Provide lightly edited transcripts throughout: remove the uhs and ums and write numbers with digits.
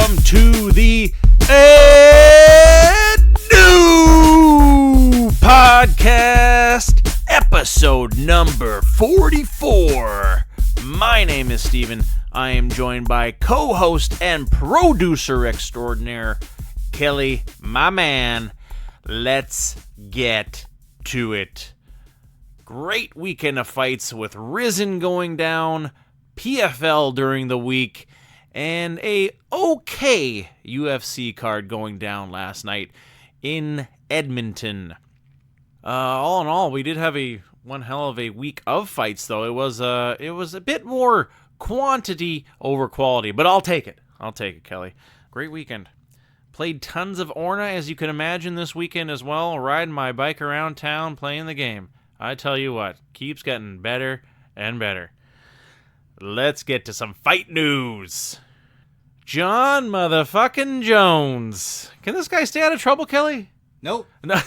welcome to the new podcast, episode number 44. My name is Steven. I am joined by co-host and producer extraordinaire, Kelly, my man. Let's get to it. Great weekend of fights with Risen going down, PFL during the week, and a okay UFC card going down last night in Edmonton. All in all, we did have one hell of a week of fights, though. It was a bit more quantity over quality, but I'll take it. I'll take it, Kelly. Great weekend. Played tons of Orna, as you can imagine, this weekend as well, riding my bike around town, playing the game. I tell you what, keeps getting better and better. Let's get to some fight news. John motherfucking Jones. Can this guy stay out of trouble, Kelly? Nope. No.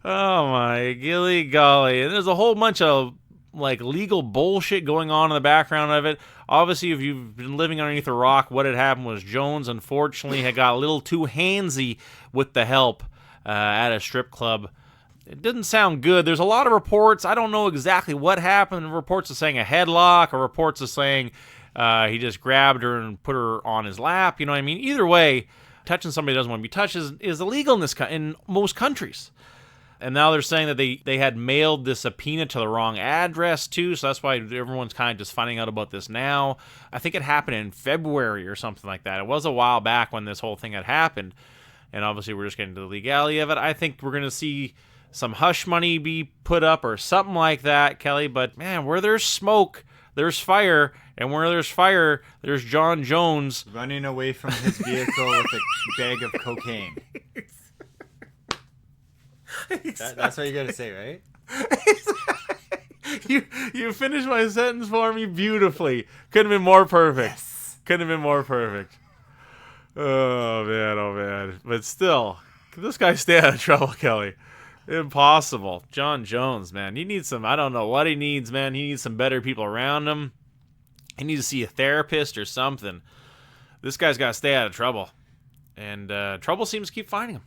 Oh my gilly golly. And there's a whole bunch of legal bullshit going on in the background of it. Obviously, if you've been living underneath a rock, what had happened was Jones, unfortunately, had got a little too handsy with the help at a strip club. It didn't sound good. There's a lot of reports. I don't know exactly what happened. Reports are saying a headlock, or reports are saying he just grabbed her and put her on his lap. You know what I mean? Either way, touching somebody who doesn't want to be touched is illegal in most countries. And now they're saying that they had mailed this subpoena to the wrong address, too, so that's why everyone's kind of just finding out about this now. I think it happened in February or something like that. It was a while back when this whole thing had happened, and obviously we're just getting to the legality of it. I think we're going to see some hush money be put up or something like that, Kelly, but man, where there's smoke, there's fire, and where there's fire, there's John Jones. Running away from his vehicle with a bag of cocaine. Exactly. That's what you gotta say, right? You finished my sentence for me beautifully. Couldn't have been more perfect. Yes. Couldn't have been more perfect. Oh man. But still, can this guy stay out of trouble, Kelly? Impossible. John Jones, man. He needs some, I don't know what he needs, man. He needs some better people around him. He needs to see a therapist or something. This guy's got to stay out of trouble. And trouble seems to keep finding him.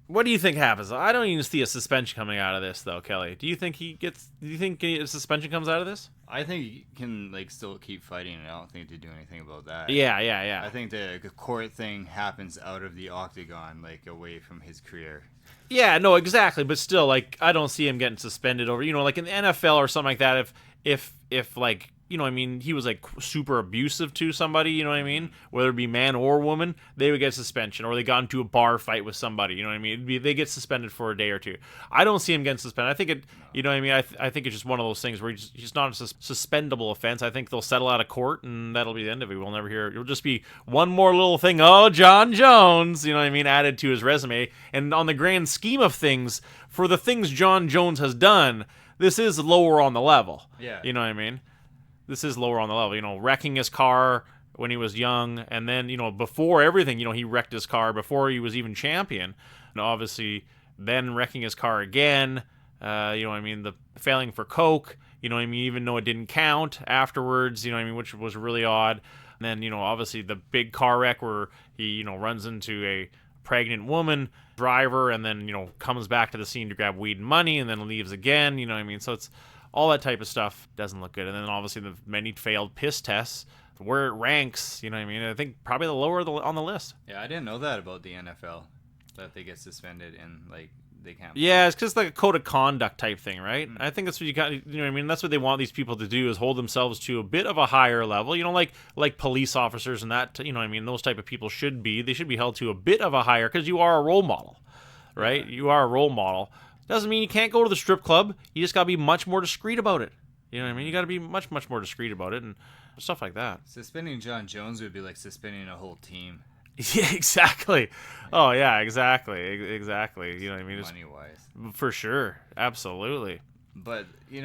What do you think happens? I don't even see a suspension coming out of this, though, Kelly. Do you think a suspension comes out of this? I think he can still keep fighting, and I don't think to do anything about that. Yeah. I think the court thing happens out of the octagon, away from his career. Yeah, no, exactly. But still, I don't see him getting suspended over, in the NFL or something like that. If he was super abusive to somebody, you know what I mean? Whether it be man or woman, they would get suspension, or they got into a bar fight with somebody, you know what I mean? They get suspended for a day or two. I don't see him getting suspended. I think you know what I mean? I think it's just one of those things where he's not a suspendable offense. I think they'll settle out of court, and that'll be the end of it. We'll never hear it. It'll just be one more little thing. Oh, John Jones, you know what I mean? Added to his resume. And on the grand scheme of things, for the things John Jones has done, this is lower on the level. Yeah. You know what I mean? This is lower on the level, wrecking his car when he was young, and then, before everything, he wrecked his car before he was even champion, and obviously then wrecking his car again, the failing for coke, even though it didn't count afterwards, which was really odd. And then, obviously the big car wreck where he, runs into a pregnant woman driver, and then, comes back to the scene to grab weed and money, and then leaves again, so it's all that type of stuff doesn't look good. And then obviously the many failed piss tests, where it ranks, I think probably the lower on the list. Yeah, I didn't know that about the NFL, that they get suspended and they can't. Yeah, it's because a code of conduct type thing, right? Mm-hmm. I think that's what you got. That's what they want these people to do, is hold themselves to a bit of a higher level. Like police officers and that. Those type of people should be. They should be held to a bit of a higher, because you are a role model, right? Yeah. You are a role model. Doesn't mean you can't go to the strip club. You just got to be much more discreet about it. You know what I mean? You got to be much, much more discreet about it and stuff like that. Suspending John Jones would be like suspending a whole team. Yeah, exactly. Oh, yeah, exactly. You know what I mean? Money-wise. For sure. Absolutely. But, you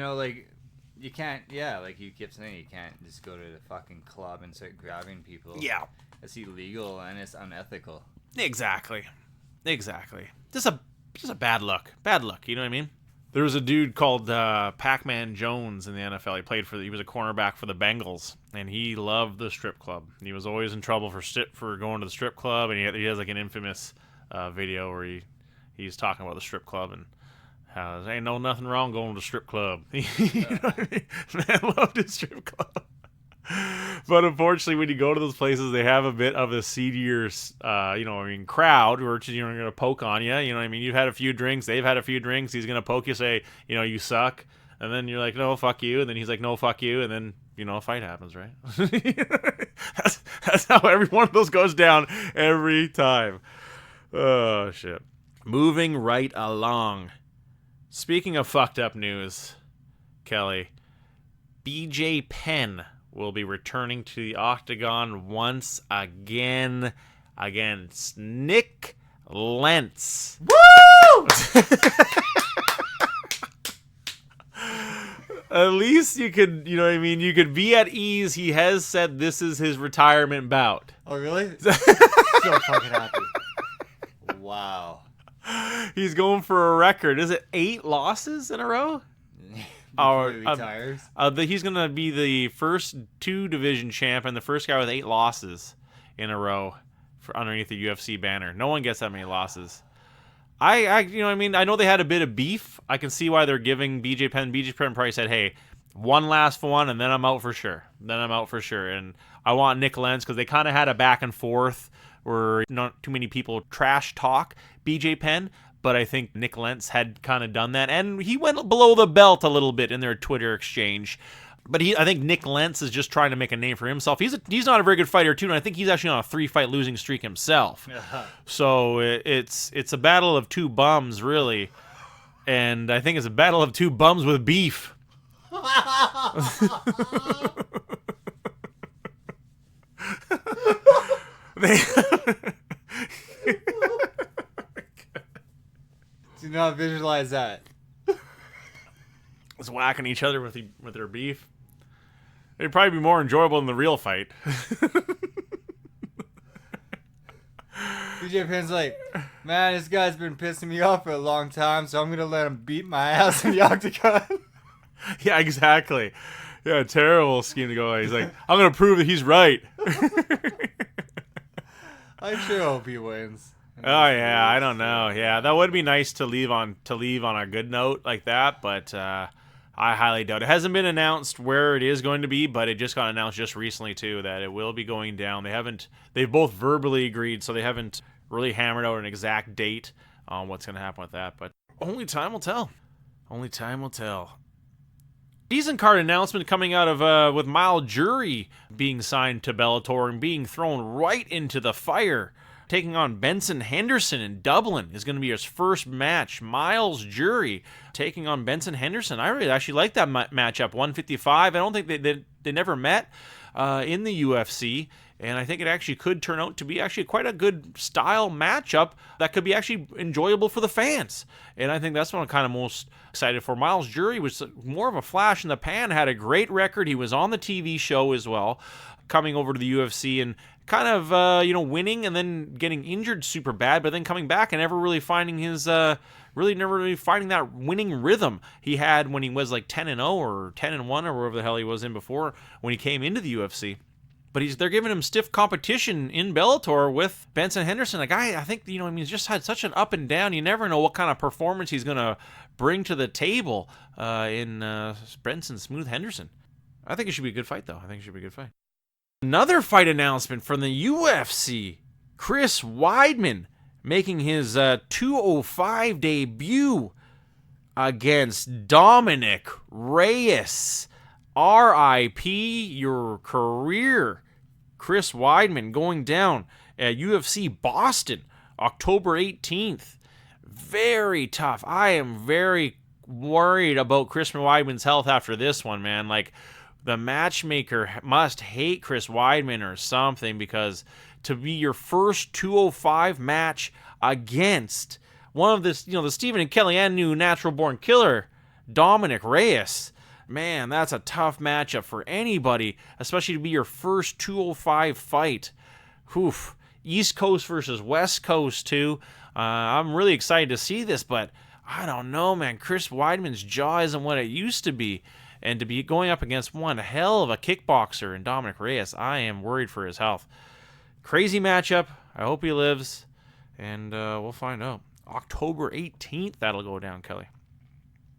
can't, like you kept saying, you can't just go to the fucking club and start grabbing people. Yeah. It's illegal and it's unethical. Exactly. Just a bad look. You know what I mean? There was a dude called Pac-Man Jones in the NFL. He was a cornerback for the Bengals, and he loved the strip club. He was always in trouble for going to the strip club, and he has like an infamous video where he's talking about the strip club and how there ain't nothing wrong going to the strip club. You know what I mean? Man loved his strip club. But unfortunately, when you go to those places, they have a bit of a seedier, crowd, which is going to poke on you. You know what I mean? You've had a few drinks, they've had a few drinks. He's going to poke you, say, you suck, and then you're like, no, fuck you, and then he's like, no, fuck you, and then a fight happens, right? that's how every one of those goes down every time. Oh shit. Moving right along. Speaking of fucked up news, Kelly, BJ Penn will be returning to the octagon once again against Nick Lentz. Woo! At least you could, you could be at ease. He has said this is his retirement bout. Oh, really? So fucking happy. Wow. He's going for a record. Is it 8 losses in a row? Before he retires? He's going to be the first 2 division champ and the first guy with 8 losses in a row underneath the UFC banner. No one gets that many losses. I know they had a bit of beef. I can see why they're giving BJ Penn. BJ Penn probably said, hey, one last one and then I'm out for sure. And I want Nick Lentz because they kind of had a back and forth where not too many people trash talk BJ Penn. But I think Nick Lentz had kind of done that. And he went below the belt a little bit in their Twitter exchange. But I think Nick Lentz is just trying to make a name for himself. He's not a very good fighter, too. And I think he's actually on a 3-fight losing streak himself. So it's a battle of 2 bums, really. And I think it's a battle of 2 bums with beef. Do not visualize that. It's whacking each other with their beef. It'd probably be more enjoyable than the real fight. BJ Penn's like, man, this guy's been pissing me off for a long time, so I'm going to let him beat my ass in the octagon. Yeah, exactly. Yeah, terrible scheme to go. He's like, I'm going to prove that he's right. I sure hope he wins. Oh yeah, I don't know. Yeah, that would be nice to leave on a good note like that, but I highly doubt it. It hasn't been announced where it is going to be, but it just got announced just recently too that it will be going down. They've both verbally agreed, so they haven't really hammered out an exact date on what's going to happen with that, but only time will tell. Only time will tell. Decent card announcement coming out of with Miles Jury being signed to Bellator and being thrown right into the fire. Taking on Benson Henderson in Dublin is going to be his first match. Miles Jury taking on Benson Henderson. I really actually like that matchup. 155. I don't think they never met in the UFC, and I think it actually could turn out to be actually quite a good style matchup that could be actually enjoyable for the fans. And I think that's what I'm kind of most excited for. Miles Jury was more of a flash in the pan, had a great record. He was on the TV show as well, coming over to the UFC and kind of, winning and then getting injured super bad, but then coming back and never really finding never really finding that winning rhythm he had when he was like 10-0 or 10-1 or wherever the hell he was in before when he came into the UFC. But they're giving him stiff competition in Bellator with Benson Henderson. A guy, I think, he's just had such an up and down. You never know what kind of performance he's going to bring to the table in Benson Smooth Henderson. I think it should be a good fight, though. Another fight announcement from the UFC. Chris Weidman making his 205 debut against Dominic Reyes. R.I.P. your career. Chris Weidman going down at UFC Boston, October 18th. Very tough. I am very worried about Chris Weidman's health after this one, man. Like, the matchmaker must hate Chris Weidman or something, because to be your first 205 match against one of this, the Stephen and Kellyanne new natural born killer, Dominic Reyes, man, that's a tough matchup for anybody, especially to be your first 205 fight. East Coast versus West Coast too. I'm really excited to see this, but I don't know, man. Chris Weidman's jaw isn't what it used to be. And to be going up against one hell of a kickboxer in Dominic Reyes, I am worried for his health. Crazy matchup. I hope he lives. And we'll find out. October 18th, that'll go down, Kelly.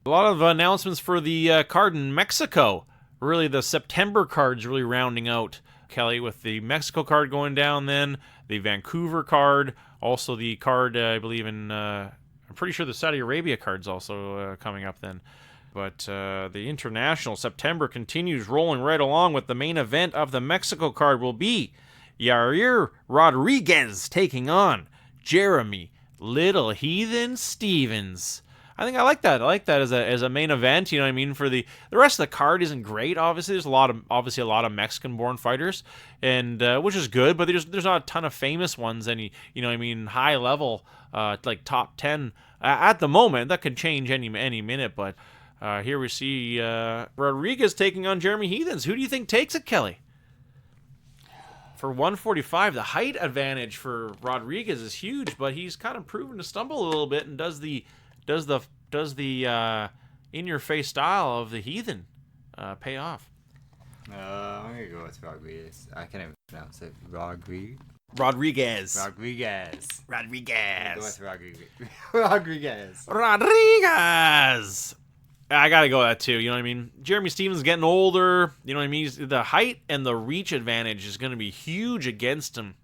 A lot of announcements for the card in Mexico. Really, the September card's really rounding out, Kelly, with the Mexico card going down then, the Vancouver card, also the card, I believe in, I'm pretty sure the Saudi Arabia card's also coming up then. But the international September continues rolling right along with the main event of the Mexico card will be Yair Rodriguez taking on Jeremy Little Heathen Stevens. I think I like that. I like that as a main event. You know what I mean? For the rest of the card isn't great. Obviously, there's a lot of Mexican-born fighters, and which is good. But there's not a ton of famous ones. Any high level like top 10 at the moment. That could change any minute. But here we see Rodriguez taking on Jeremy Heathens. Who do you think takes it, Kelly? For 145, the height advantage for Rodriguez is huge, but he's kind of proven to stumble a little bit and does the in-your-face style of the Heathen pay off? I'm gonna go with Rodriguez. I can't even pronounce it. Rodriguez. Go with Rodriguez. Rodriguez. I gotta go with that too. You know what I mean? Jeremy Stevens getting older. You know what I mean? The height and the reach advantage is going to be huge against him.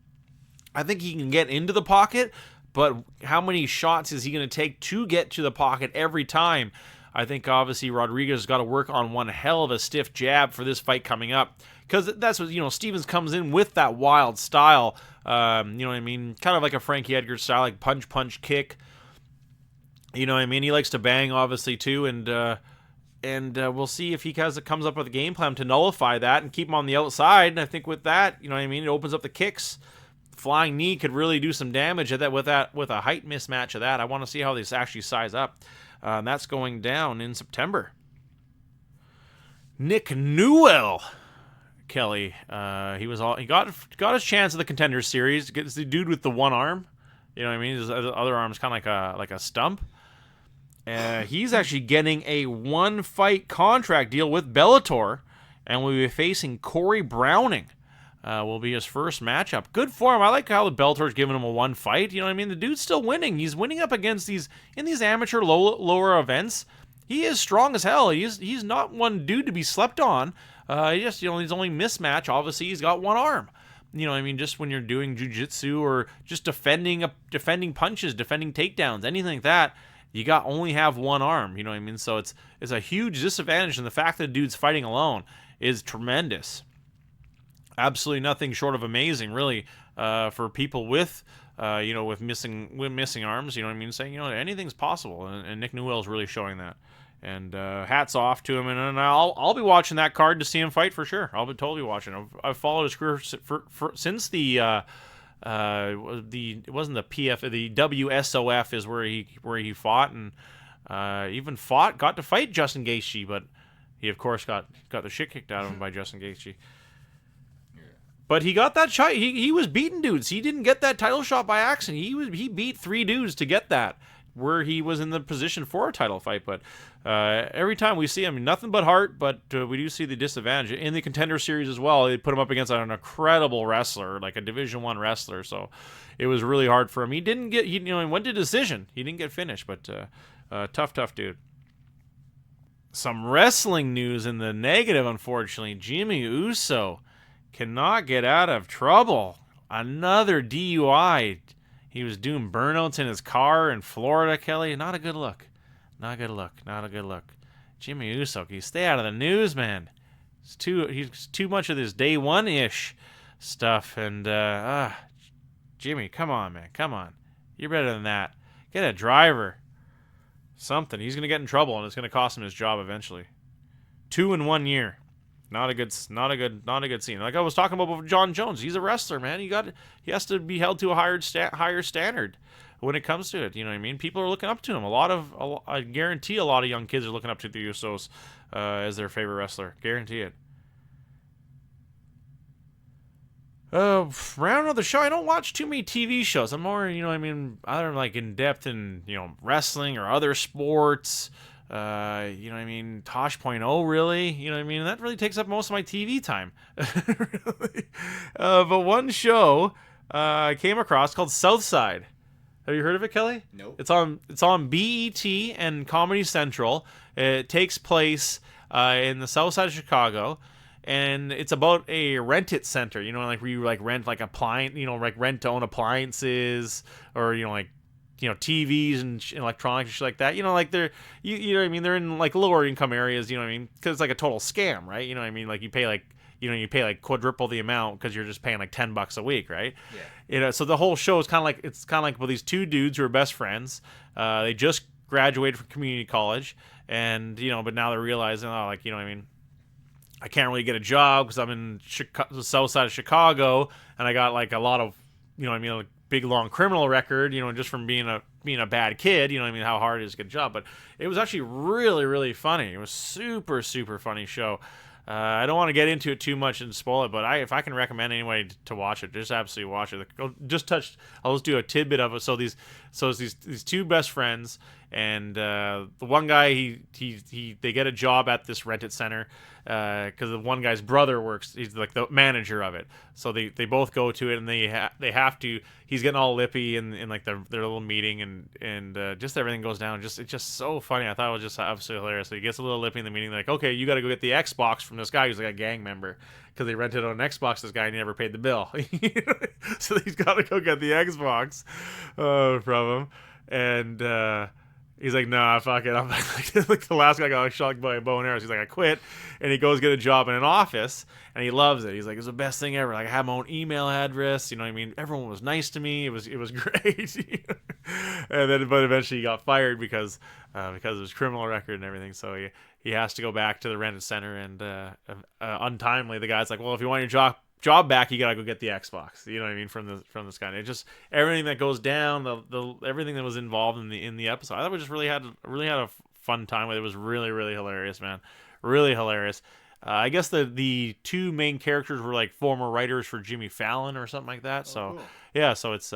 I think he can get into the pocket, but how many shots is he going to take to get to the pocket every time? I think obviously Rodriguez has got to work on one hell of a stiff jab for this fight coming up, because that's what Stevens comes in with, that wild style. You know what I mean? Kind of like a Frankie Edgar style, like punch, kick. You know what I mean? He likes to bang, obviously, too, and we'll see if he comes up with a game plan to nullify that and keep him on the outside. And I think with that, you know what I mean, it opens up the kicks. Flying knee could really do some damage with a height mismatch of that. I want to see how these actually size up. And that's going down in September. Nick Newell, Kelly, he got his chance at the Contenders Series. It's the dude with the one arm. You know what I mean? His other arm's kind of like a stump. He's actually getting a one-fight contract deal with Bellator, and will be facing Corey Browning. Will be his first matchup. Good for him. I like how the Bellator's giving him a one fight. You know what I mean? The dude's still winning. He's winning up against these amateur lower events. He is strong as hell. He's not one dude to be slept on. His only mismatch, obviously, he's got one arm. You know what I mean? Just when you're doing jiu-jitsu or just defending punches, defending takedowns, anything like that, you only have one arm. You know what I mean? So it's a huge disadvantage, and the fact that the dude's fighting alone is tremendous. Absolutely nothing short of amazing, really, for people with missing arms. You know what I mean? Saying anything's possible, and Nick Newell's really showing that. And hats off to him, and I'll be watching that card to see him fight for sure. I'll be totally watching. I've followed his career since the it wasn't the PF, the WSOF is where he fought, and got to fight Justin Gaethje, but he of course got the shit kicked out of him by Justin Gaethje. But he got that shot. He was beating dudes. He didn't get that title shot by accident. He beat 3 dudes to get that, where he was in the position for a title fight. But every time we see him, nothing but heart. But we do see the disadvantage in the Contender Series as well. They put him up against an incredible wrestler, like a Division I wrestler. So it was really hard for him. He didn't get. He went to decision. He didn't get finished. But tough dude. Some wrestling news in the negative, unfortunately. Jimmy Uso cannot get out of trouble. Another DUI. He was doing burnouts in his car in Florida, Kelly. Not a good look. Not a good look. Jimmy Uso, can you stay out of the news, man? He's too much of this day one-ish stuff. And, Jimmy, come on, man. Come on. You're better than that. Get a driver. Something. He's going to get in trouble, and it's going to cost him his job eventually. 2 in 1 year. Not a good scene. Like I was talking about with John Jones, he's a wrestler, man. He has to be held to a higher standard when it comes to it. You know what I mean? People are looking up to him. I guarantee a lot of young kids are looking up to the Usos as their favorite wrestler. Guarantee it. Round of the show, I don't watch too many TV shows. I'm more, either like in depth in, wrestling or other sports. Tosh.0 really, and that really takes up most of my TV time. Really. But one show I came across called Southside. Have you heard of it, Kelly? Nope. It's on BET and Comedy Central. It takes place in the South Side of Chicago, and it's about a rent-it center. Like where you like rent like appliance, like rent to own appliances, or TVs and electronics and shit like that. Like they're you know what I mean. They're in like lower income areas. You know what I mean? Because it's like a total scam, right? You know what I mean? Like you pay like quadruple the amount because you're just paying like $10 a week, right? Yeah. So the whole show is kind of like well, these two dudes who are best friends. They just graduated from community college, and but now they're realizing, I can't really get a job because I'm in the south side of Chicago, and I got like a lot of, like big long criminal record, just from being a bad kid, how hard it is to get a job. But it was actually really, really funny. It was super, super funny show. I don't want to get into it too much and spoil it, but if I can recommend anybody to watch it, just absolutely watch it. I'll just do a tidbit of it. So it's these two best friends, and the one guy they get a job at this rent-it center because the one guy's brother works. He's like the manager of it. So they both go to it, and they have to. He's getting all lippy in like their little meeting, and just everything goes down. It's just so funny. I thought it was just absolutely hilarious. So he gets a little lippy in the meeting. Like, okay, you got to go get the Xbox from this guy who's like a gang member because they rented on an Xbox. This guy and he never paid the bill, so he's got to go get the Xbox from him, and. He's like, nah, fuck it. I'm like the last guy got shot by a bow and arrow. He's like, I quit. And he goes get a job in an office, and he loves it. He's like, it's the best thing ever. Like, I have my own email address. You know what I mean? Everyone was nice to me. It was great. But eventually he got fired because of his criminal record and everything. So he has to go back to the rented center, and untimely, the guy's like, well, if you want your job back, you gotta go get the Xbox. You know what I mean? From this guy. And it just everything that goes down, the everything that was involved in the episode. I thought we just really had a fun time with it. It was really, really hilarious, man. Really hilarious. I guess the two main characters were like former writers for Jimmy Fallon or something like that. So cool. yeah, so it's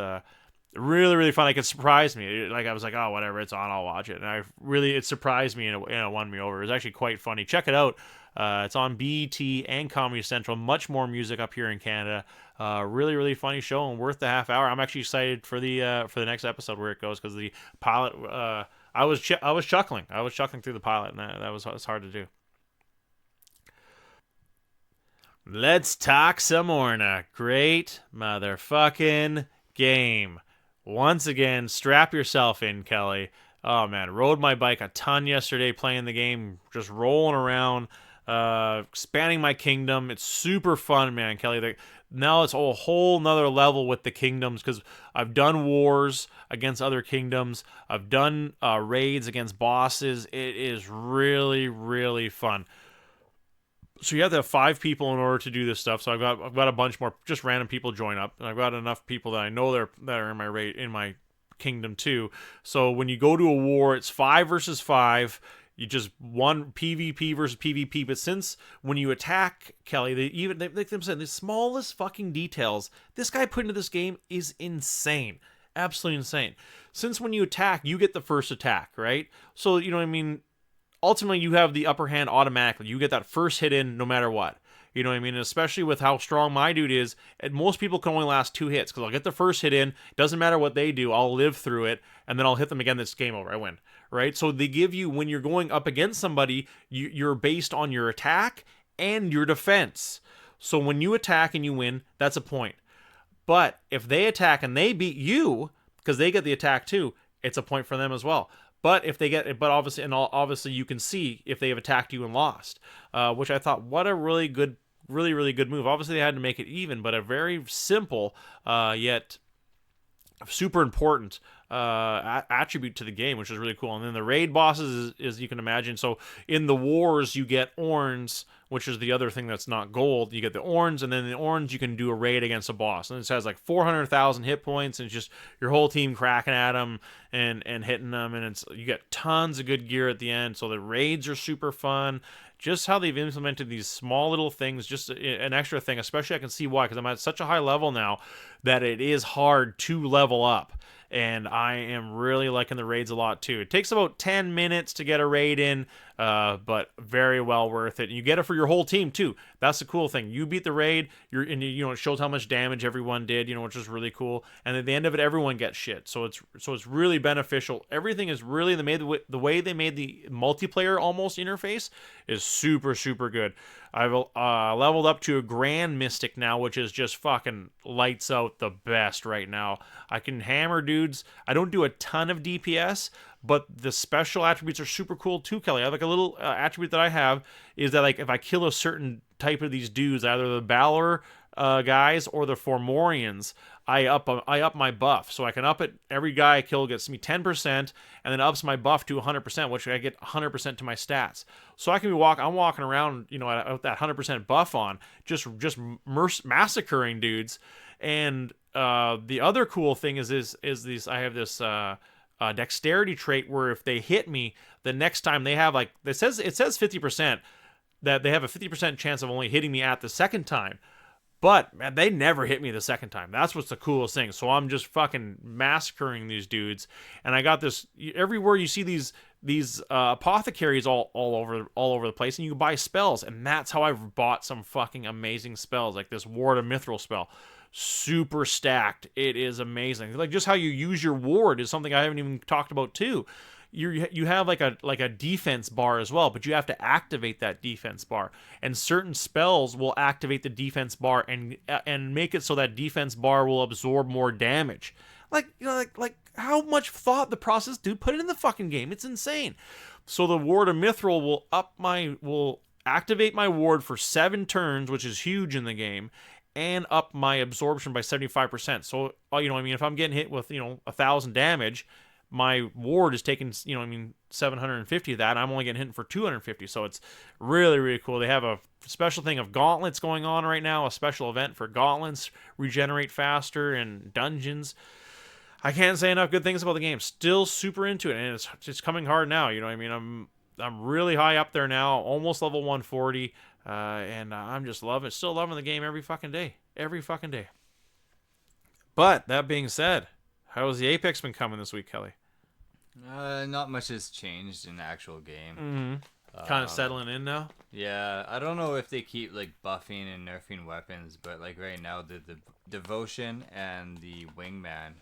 really, really fun. Like it surprised me. Like I was like, oh, whatever, it's on, I'll watch it. And it surprised me and it won me over. It was actually quite funny. Check it out. It's on BET and Comedy Central. Much more music up here in Canada. Really, really funny show and worth the half hour. I'm actually excited for the next episode where it goes because the pilot. I was chuckling. I was chuckling through the pilot, and that was hard to do. Let's talk some Orna. Great motherfucking game. Once again, strap yourself in, Kelly. Oh man, rode my bike a ton yesterday playing the game, just rolling around, expanding my kingdom. It's super fun, man, Kelly. Now it's a whole nother level with the kingdoms because I've done wars against other kingdoms. I've done raids against bosses. It is really, really fun. So you have to have 5 people in order to do this stuff. So I've got a bunch more, just random people join up, and I've got enough people that I know that are in my raid in my kingdom too. So when you go to a war, it's 5 versus 5. You just one PvP versus PvP. But since when you attack, Kelly, they said the smallest fucking details this guy put into this game is insane, absolutely insane. Since when you attack, you get the first attack, right? So you know what I mean. Ultimately, you have the upper hand automatically. You get that first hit in no matter what. You know what I mean? And especially with how strong my dude is, and most people can only last 2 hits because I'll get the first hit in. Doesn't matter what they do, I'll live through it, and then I'll hit them again. That's game over. I win, right? So they give you, when you're going up against somebody, you're based on your attack and your defense. So when you attack and you win, that's a point. But if they attack and they beat you, because they get the attack too, it's a point for them as well. But if they get, but obviously you can see if they have attacked you and lost, which I thought, what a really good move. Obviously they had to make it even, but a very simple yet super important attribute to the game, which is really cool. And then the raid bosses is you can imagine. So in the wars you get Orns, which is the other thing that's not gold. You get the Orns, and then the Orns you can do a raid against a boss, and it has like 400,000 hit points, and it's just your whole team cracking at them and hitting them, and you get tons of good gear at the end. So the raids are super fun. just how they've implemented these small little things, just an extra thing, especially I can see why, because I'm at such a high level now that it is hard to level up. And I am really liking the raids a lot too. It takes about 10 minutes to get a raid in, but very well worth it. And you get it for your whole team too. That's the cool thing. You beat the raid, it shows how much damage everyone did, which is really cool. And at the end of it, everyone gets shit. So it's really beneficial. Everything is really the way they made the multiplayer almost interface is super, super good. I've leveled up to a Grand Mystic now, which is just fucking lights out the best right now. I can hammer dudes. I don't do a ton of DPS, but the special attributes are super cool too, Kelly. I have like a little attribute that I have is that like if I kill a certain type of these dudes, either the Balor guys or the Formorians, I up my buff, so I can up it. Every guy I kill gets me 10%, and then ups my buff to 100%, which I get 100% to my stats. So I can be I'm walking around, with that 100% buff on, just massacring dudes. And the other cool thing is these. I have this dexterity trait where if they hit me, the next time they have it says 50%, that they have a 50% chance of only hitting me at the second time. But, man, they never hit me the second time. That's what's the coolest thing. So I'm just fucking massacring these dudes. And I got this, everywhere you see these apothecaries all over the place, and you can buy spells. And that's how I've bought some fucking amazing spells, like this Ward of Mithril spell. Super stacked. It is amazing. Like, just how you use your ward is something I haven't even talked about, too. You have like a defense bar as well, but you have to activate that defense bar, and certain spells will activate the defense bar and make it so that defense bar will absorb more damage. Like how much thought the process, dude, put it in the fucking game. It's insane. So the Ward of Mithril will activate my ward for 7 turns, which is huge in the game, and up my absorption by 75%. So if I'm getting hit with 1,000 damage, my ward is taking 750 of that. I'm only getting hit for 250, so it's really, really cool. They have a special thing of gauntlets going on right now, a special event for gauntlets, regenerate faster, and dungeons. I can't say enough good things about the game. Still super into it, and it's coming hard now. I'm really high up there now, almost level 140, and I'm just still loving the game every fucking day. But that being said, how's the Apex been coming this week, Kelly? Not much has changed in the actual game. Mm-hmm. Kind of settling in now? Yeah, I don't know if they keep buffing and nerfing weapons, but right now the Devotion and the Wingman,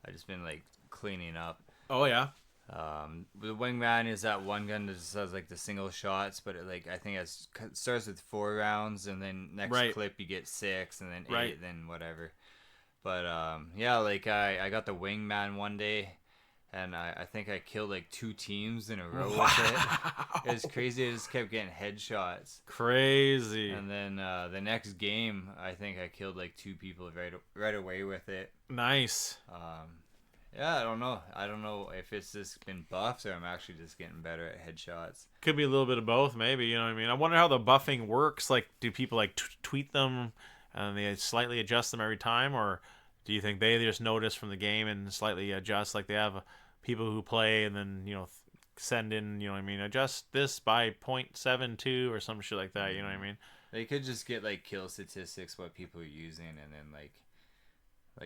I've just been cleaning up. Oh yeah. The Wingman is that one gun that just has the single shots, but I think it starts with 4 rounds, and then next clip you get 6, and then 8, then whatever. But yeah, I got the Wingman one day, and I think I killed 2 teams in a row with it. It was crazy. I just kept getting headshots. Crazy. And then the next game, I think I killed 2 people right away with it. Nice. Yeah, I don't know. I don't know if it's just been buffed or I'm actually just getting better at headshots. Could be a little bit of both, maybe. You know what I mean? I wonder how the buffing works. Do people tweet them and they slightly adjust them every time, or do you think they just notice from the game and slightly adjust? They have people who play and then send in, adjust this by 0.72 or some shit like that. You know what I mean? They could just get kill statistics, what people are using, and then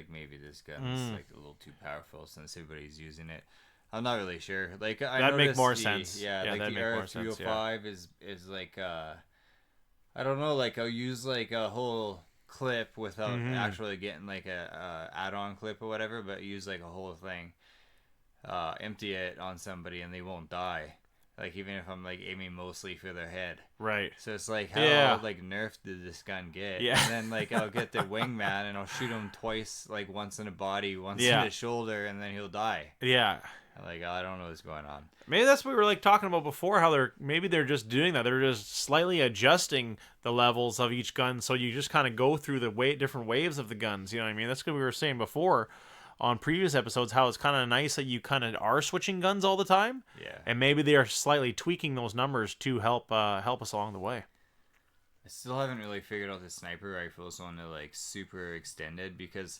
maybe this gun is a little too powerful since everybody's using it. I'm not really sure. That'd make more sense. Yeah, the RF305 is I don't know. I'll use a whole clip without actually getting a add-on clip or whatever, but use a whole thing, empty it on somebody and they won't die, even if I'm aiming mostly for their head. Right. So it's how nerfed did this gun get? Yeah. And then I'll get the Wingman and I'll shoot him twice, once in the body, once in the shoulder, and then he'll die. Yeah. I don't know what's going on. Maybe that's what we were talking about before, how they're just doing that. They're just slightly adjusting the levels of each gun, so you just kind of go through the different waves of the guns. You know what I mean? That's what we were saying before on previous episodes, how it's kind of nice that you kind of are switching guns all the time. Yeah. And maybe they are slightly tweaking those numbers to help us along the way. I still haven't really figured out the sniper rifles on the super extended, because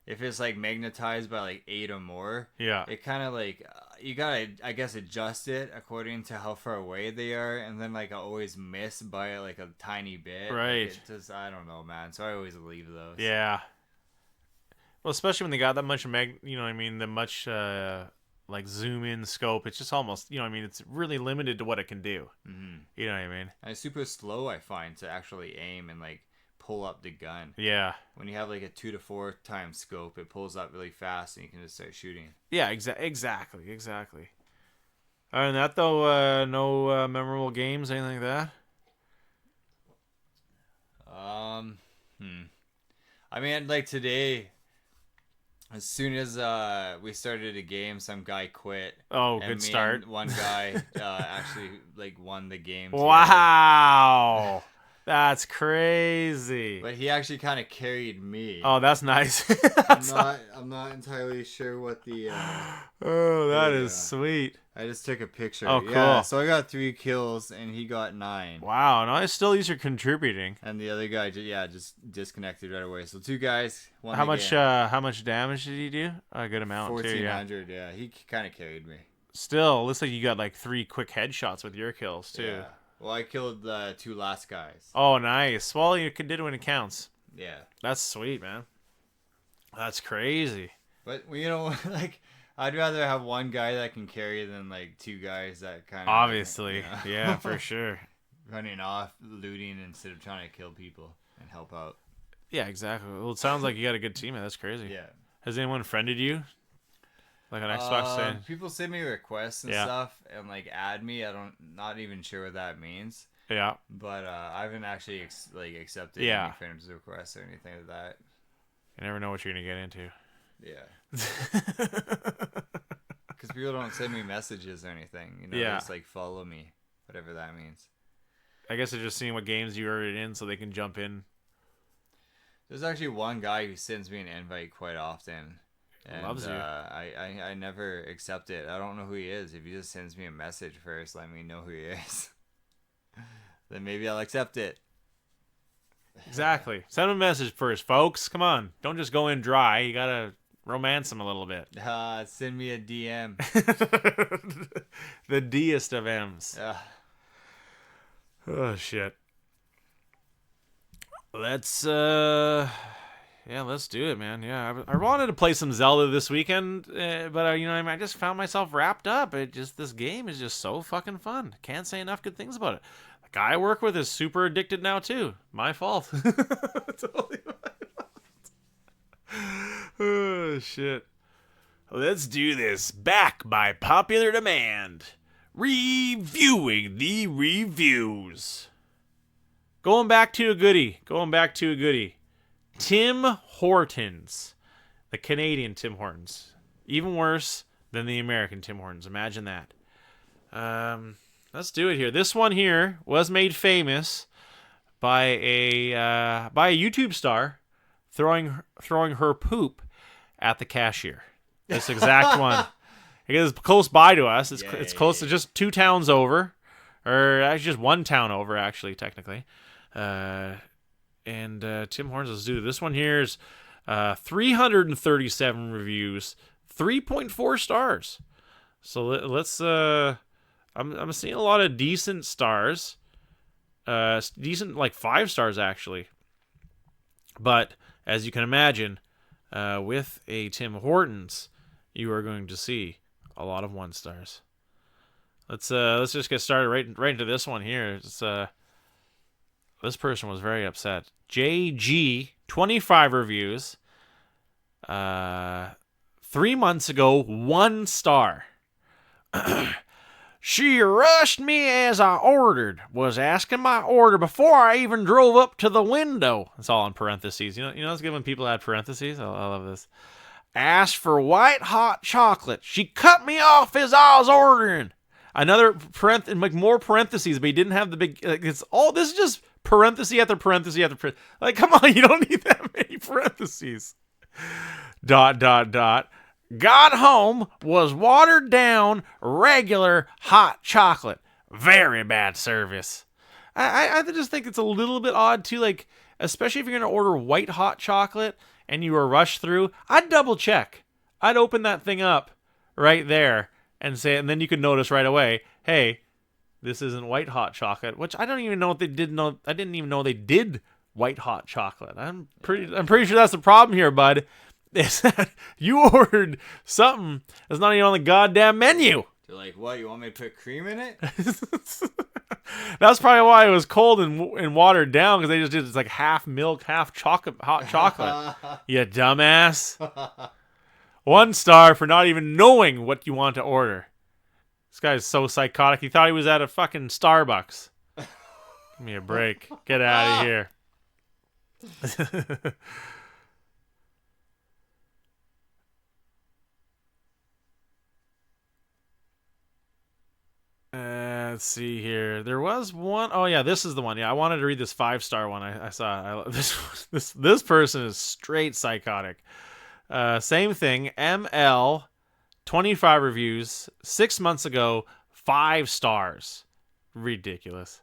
if it's like magnetized by like 8 or more, it kind of like you gotta, I guess, adjust it according to how far away they are, and then like I always miss by like a tiny bit. Right. Like, it just, I don't know, man. So I always leave those. Yeah. Well, especially when they got that much you know what I mean, the much like zoom in scope. It's just almost, you know what I mean, it's really limited to what it can do. Mm-hmm. You know what I mean? And it's super slow, I find, to actually aim and like pull up the gun. Yeah. When you have like a 2 to 4 times scope, it pulls up really fast and you can just start shooting. Yeah, exactly. Other than that, though, no memorable games, anything like that? I mean, like today, as soon as we started a game, some guy quit. Oh, and good me start. And one guy actually like won the game. Wow. That's crazy. But he actually kind of carried me. Oh, that's nice. I'm not entirely sure what the. Oh, that is sweet. I just took a picture. Oh, cool. Yeah, so I got 3 kills and he got 9. Wow, no, still these are contributing. And the other guy, just disconnected right away. So 2 guys. How much damage did he do? A good amount. 1,400. Yeah, he kind of carried me. Still, looks like you got like 3 quick headshots with your kills too. Yeah. Well, I killed the 2 last guys. Oh, nice. Well, you did it when it counts. Yeah. That's sweet, man. That's crazy. But, you know, like, I'd rather have one guy that can carry than, like, 2 guys that kind of... Obviously. You know, Yeah, for sure. running off, looting, instead of trying to kill people and help out. Yeah, exactly. Well, it sounds like you got a good teammate. That's crazy. Yeah. Has anyone friended you? Like on Xbox saying? People send me requests and stuff and like add me. Not even sure what that means. Yeah. But I haven't actually accepted any friends requests or anything like that. You never know what you're gonna get into. Yeah. Because people don't send me messages or anything. You know, they just like follow me, whatever that means. I guess they're just seeing what games you're in so they can jump in. There's actually one guy who sends me an invite quite often. And, loves you. I never accept it. I don't know who he is. If he just sends me a message first, let me know who he is. Then maybe I'll accept it. Exactly. Send him a message first, folks. Come on. Don't just go in dry. You gotta romance him a little bit. Send me a DM. The D-est of M's. Oh, shit. Let's do it, man. Yeah, I wanted to play some Zelda this weekend, but you know, I just found myself wrapped up. This game is just so fucking fun. Can't say enough good things about it. The guy I work with is super addicted now too. My fault. Totally my fault. Oh shit. Let's do this. Back by popular demand. Reviewing the reviews. Going back to a goodie. Tim Hortons. The Canadian Tim Hortons. Even worse than the American Tim Hortons. Imagine that. Let's do it here. This one here was made famous by a YouTube star throwing her poop at the cashier. This exact one. It's close by to us. It's close to just 2 towns over. Or actually just 1 town over, actually, technically. And Tim Hortons, let's do this one. Here's 337 reviews, 3.4 stars. So let's. I'm seeing a lot of decent stars, decent like 5 stars actually. But as you can imagine, with a Tim Hortons, you are going to see a lot of 1 stars. Let's just get started right into this one here. This person was very upset. JG, 25 reviews. 3 months ago, 1 star. She rushed me as I ordered. Was asking my order before I even drove up to the window. It's all in parentheses. You know, it's good when people add parentheses. I love this. Asked for white hot chocolate. She cut me off as I was ordering. Another more parentheses, but he didn't have the big. It's all. This is just parenthesis after parenthesis after parenthesis. Like, come on, you don't need that many parentheses. ... Got home, was watered down, regular hot chocolate. Very bad service. I just think it's a little bit odd too, like, especially if you're going to order white hot chocolate and you are rushed through, I'd double check. I'd open that thing up right there and say, and then you could notice right away, hey, this isn't white hot chocolate, which I don't even know if they did know. I didn't even know they did white hot chocolate. I'm pretty sure that's the problem here, bud. Is that you ordered something that's not even on the goddamn menu. They're like, what? You want me to put cream in it? That's probably why it was cold and watered down, because they just did like half milk, half chocolate, hot chocolate. You dumbass. 1 star for not even knowing what you want to order. This guy's so psychotic. He thought he was at a fucking Starbucks. Give me a break. Get out of here. Let's see here. There was one. Oh yeah, this is the one. Yeah, I wanted to read this 5-star one. I saw this person is straight psychotic. Same thing. ML, 25 reviews 6 months ago, 5 stars. Ridiculous.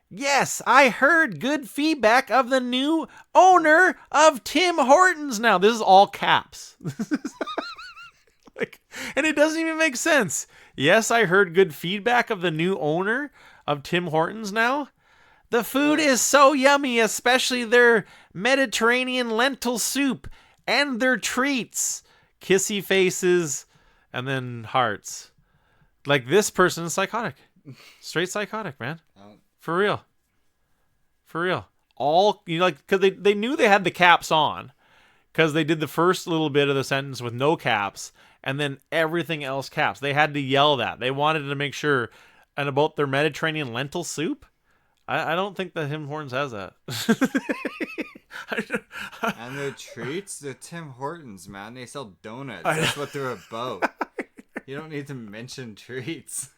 Yes, I heard good feedback of the new owner of Tim Hortons. Now this is all caps. And it doesn't even make sense. Yes, I heard good feedback of the new owner of Tim Hortons now. The food is so yummy, especially their Mediterranean lentil soup and their treats. Kissy faces and then hearts. Like, this person is psychotic. Straight psychotic, man. For real. For real. All, you know, like, because they knew they had the caps on. Because they did the first little bit of the sentence with no caps, and then everything else caps. They had to yell that. They wanted to make sure. And about their Mediterranean lentil soup, I don't think that Tim Hortons has that. And the treats, the Tim Hortons, man, they sell donuts. That's what they're about. You don't need to mention treats.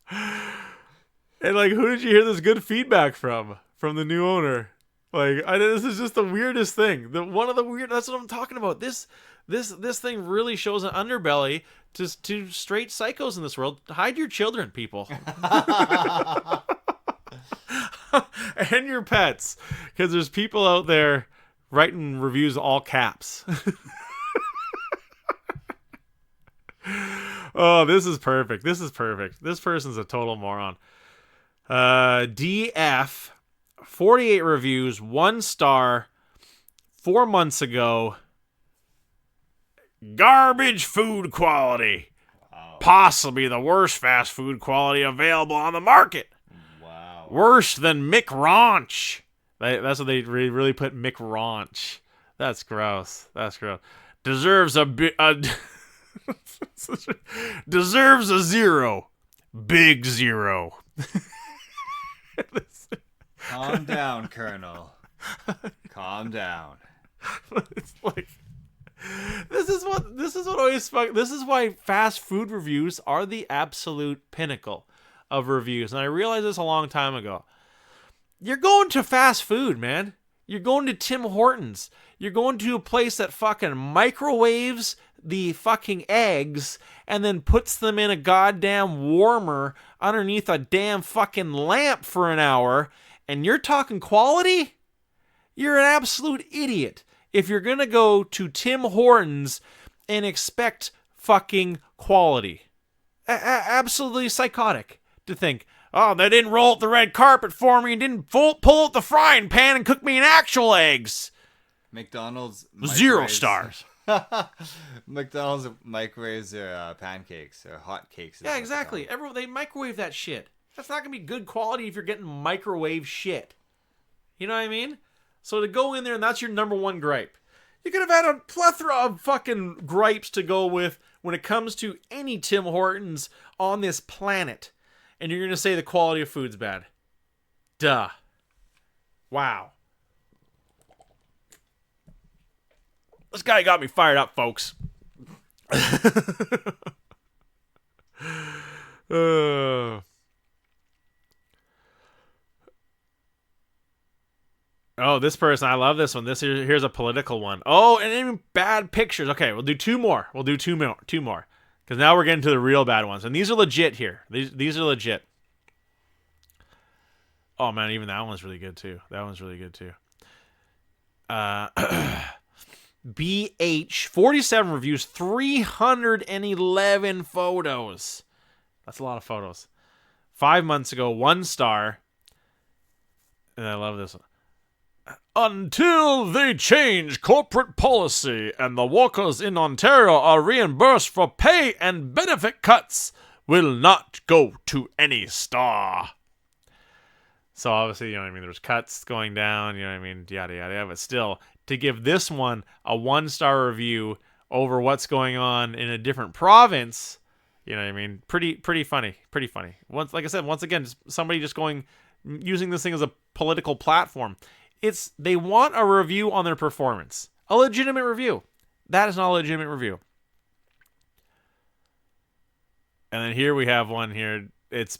And like, who did you hear this good feedback from? From the new owner. Like, this is just the weirdest thing. That's what I'm talking about. This thing really shows an underbelly to straight psychos in this world. Hide your children, people. And your pets. Because there's people out there writing reviews all caps. Oh, this is perfect. This is perfect. This person's a total moron. DF, 48 reviews, 1 star, 4 months ago. Garbage food quality. Wow. Possibly the worst fast food quality available on the market. Wow. Worse than McRaunch. That's what they really put, McRaunch. That's gross. That's gross. Deserves a deserves a 0. Big 0. Calm down, Colonel. Calm down. It's like, this is why fast food reviews are the absolute pinnacle of reviews. And I realized this a long time ago. You're going to fast food, man. You're going to Tim Hortons. You're going to a place that fucking microwaves the fucking eggs and then puts them in a goddamn warmer underneath a damn fucking lamp for an hour, and you're talking quality? You're an absolute idiot if you're going to go to Tim Hortons and expect fucking quality. Absolutely psychotic to think, oh, they didn't roll out the red carpet for me and didn't pull out the frying pan and cook me an actual eggs. McDonald's 0 stars. McDonald's microwaves their pancakes or hot cakes. Yeah, exactly. They microwave that shit. That's not gonna be good quality if you're getting microwave shit. You know what I mean? So to go in there and that's your number one gripe. You could have had a plethora of fucking gripes to go with when it comes to any Tim Hortons on this planet. And you're gonna say the quality of food's bad. Duh. Wow. This guy got me fired up, folks. Oh, this person, I love this one. Here's a political one. Oh, and even bad pictures. Okay, we'll do 2 more. We'll do two more. Because now we're getting to the real bad ones. And these are legit here. These are legit. Oh man, even that one's really good too. BH 47 reviews, 311 photos. That's a lot of photos. 5 months ago, 1 star. And I love this one. Until they change corporate policy and the workers in Ontario are reimbursed for pay and benefit cuts, will not go to any star. So obviously, you know what I mean, there's cuts going down, you know what I mean, yada, yada, yada. But still, to give this one a 1-star review over what's going on in a different province, you know what I mean, pretty funny. Like I said, once again, somebody just using this thing as a political platform. They want a review on their performance. A legitimate review. That is not a legitimate review. And then here we have one here. It's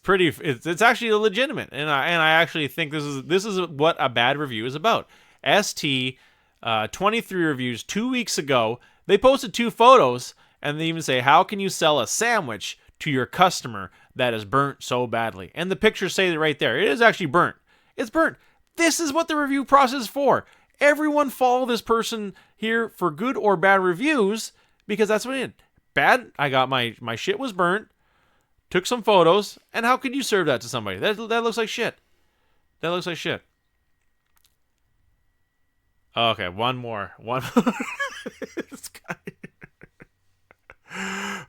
actually legitimate, and I actually think this is what a bad review is about. ST 23 reviews 2 weeks ago. They posted 2 photos, and they even say, "How can you sell a sandwich to your customer that is burnt so badly?" And the pictures say that right there. It is actually burnt. It's burnt. This is what the review process is for. Everyone follow this person here for good or bad reviews, because that's what it is. Bad, I got my shit was burnt, took some photos, and how could you serve that to somebody? That looks like shit. That looks like shit. Okay, one more. This guy.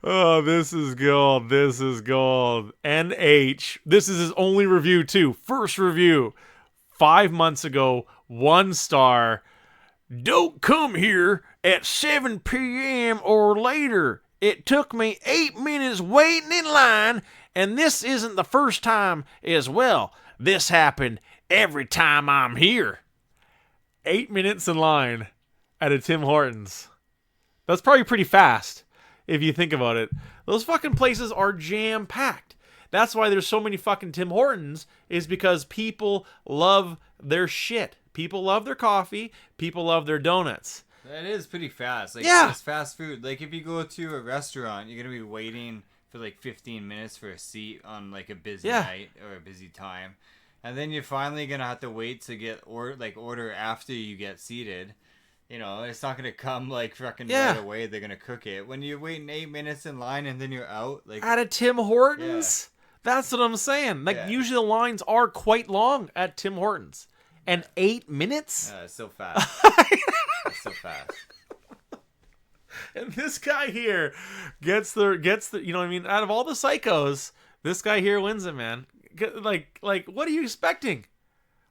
Oh, this is gold. NH. This is his only review too. First review. 5 months ago, 1 star. Don't come here at 7 p.m. or later. It took me 8 minutes waiting in line, and this isn't the first time as well. This happened every time I'm here. 8 minutes in line at a Tim Hortons. That's probably pretty fast if you think about it. Those fucking places are jam-packed. That's why there's so many fucking Tim Hortons, is because people love their shit. People love their coffee. People love their donuts. That is pretty fast. Like, yeah. It's fast food. Like, if you go to a restaurant, you're going to be waiting for like 15 minutes for a seat on like a busy night or a busy time. And then you're finally going to have to wait to get order after you get seated. You know, it's not going to come like fucking right away. They're going to cook it. When you're waiting 8 minutes in line and then you're out. Like at a Tim Hortons? Yeah. That's what I'm saying. Like, usually the lines are quite long at Tim Hortons. And 8 minutes? It's so fast. It's so fast. And this guy here gets the you know what I mean, out of all the psychos, this guy here wins it, man. Like what are you expecting?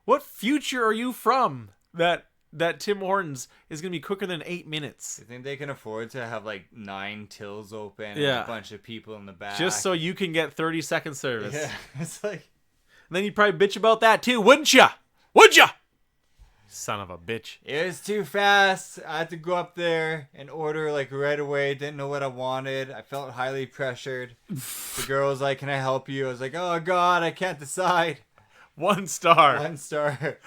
What future are you from that Tim Hortons is going to be quicker than 8 minutes? You think they can afford to have like 9 tills open and a bunch of people in the back? Just so you can get 30-second service. Yeah, it's like... And then you'd probably bitch about that too, wouldn't ya? Would ya? Son of a bitch. It was too fast. I had to go up there and order like right away. Didn't know what I wanted. I felt highly pressured. The girl was like, "Can I help you?" I was like, "Oh God, I can't decide." 1 star. 1 star.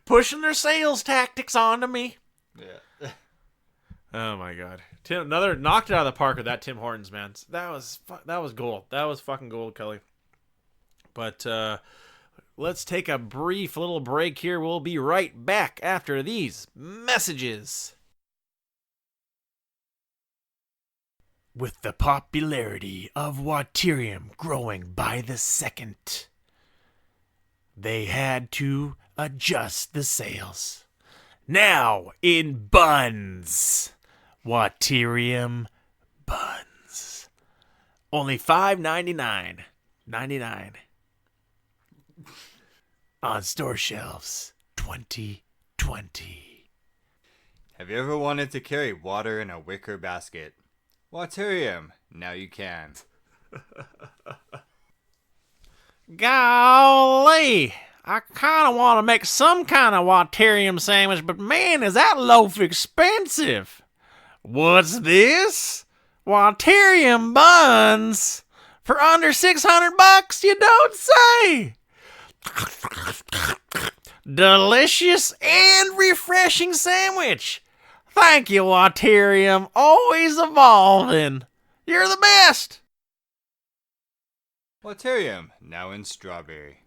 Pushing their sales tactics onto me. Yeah. Oh my God. Another knocked it out of the park with that Tim Hortons, man. That was gold. That was fucking gold, Kelly. But let's take a brief little break here. We'll be right back after these messages. With the popularity of Waterium growing by the second, they had to adjust the sales. Now in buns. Waterium buns. Only $5.99. On store shelves 2020. Have you ever wanted to carry water in a wicker basket? Waterium. Now you can. Golly, I kind of want to make some kind of Waterium sandwich, but man, is that loaf expensive. What's this? Waterium buns for under $600, you don't say. Delicious and refreshing sandwich. Thank you, Waterium. Always evolving. You're the best. Waterium, now in strawberry.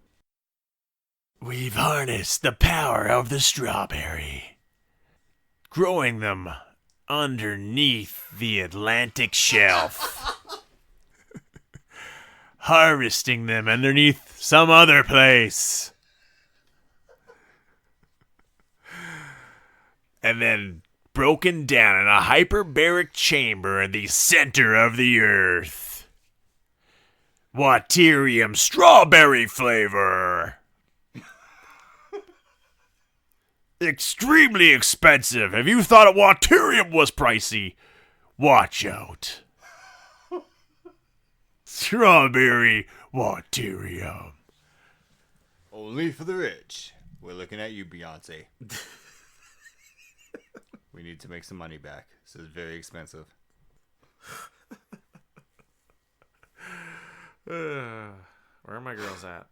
We've harnessed the power of the strawberry, growing them underneath the Atlantic shelf, harvesting them underneath some other place, and then broken down in a hyperbaric chamber in the center of the earth. Waterium strawberry flavor. Extremely expensive. If you thought Waterium was pricey, watch out. Strawberry Waterium. Only for the rich. We're looking at you, Beyonce. We need to make some money back. This is very expensive. Where are my girls at?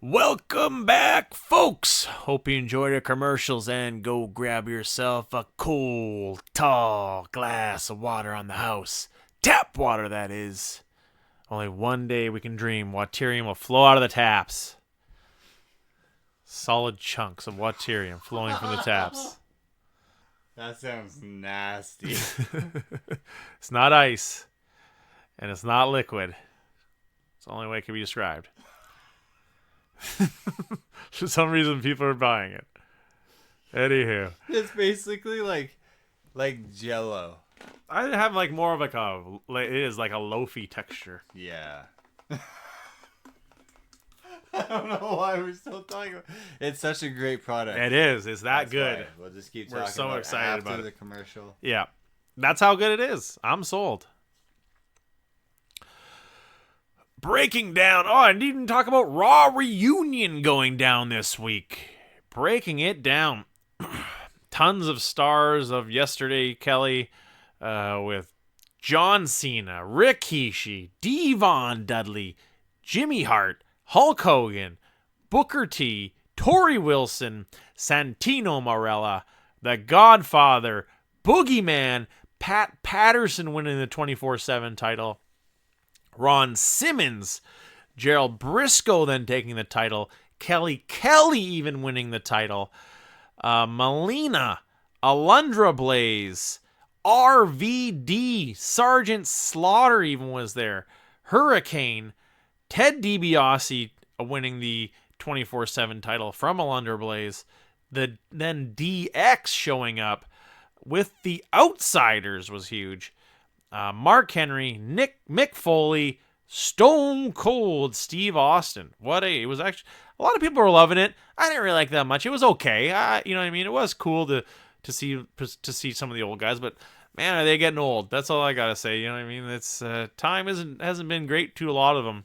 Welcome back, folks. Hope you enjoyed our commercials and go grab yourself a cold, tall glass of water on the house. Tap water, that is. Only one day we can dream Waterium will flow out of the taps. Solid chunks of Waterium flowing from the taps. That sounds nasty. It's not ice, and it's not liquid. It's the only way it can be described. For some reason, people are buying it. Anywho, It's basically like Jello. I have like more of like it is like a loafy texture. Yeah. I don't know why we're still talking about it. It's such a great product. It is. It's that That's good. why. We'll just keep We're talking so about excited after about the it. commercial. Yeah, that's how good it is. I'm sold. Breaking down. Oh, I didn't even talk about Raw Reunion going down this week. Breaking it down. Tons of stars of yesterday, Kelly, with John Cena, Rikishi, Devon Dudley, Jimmy Hart, Hulk Hogan, Booker T, Tori Wilson, Santino Marella, The Godfather, Boogeyman, Pat Patterson winning the 24/7 title, Ron Simmons, Gerald Briscoe then taking the title, Kelly even winning the title, Melina, Alundra Blaze, RVD, Sergeant Slaughter even was there, Hurricane, Ted DiBiase winning the 24/7 title from Alundra Blaze, then DX showing up with the Outsiders was huge. Mark Henry, Mick Foley, Stone Cold Steve Austin. It was actually a lot of people were loving it. I didn't really like that much. It was okay. You know what I mean? It was cool to see some of the old guys, but man, are they getting old? That's all I gotta say. You know what I mean? It's time hasn't been great to a lot of them,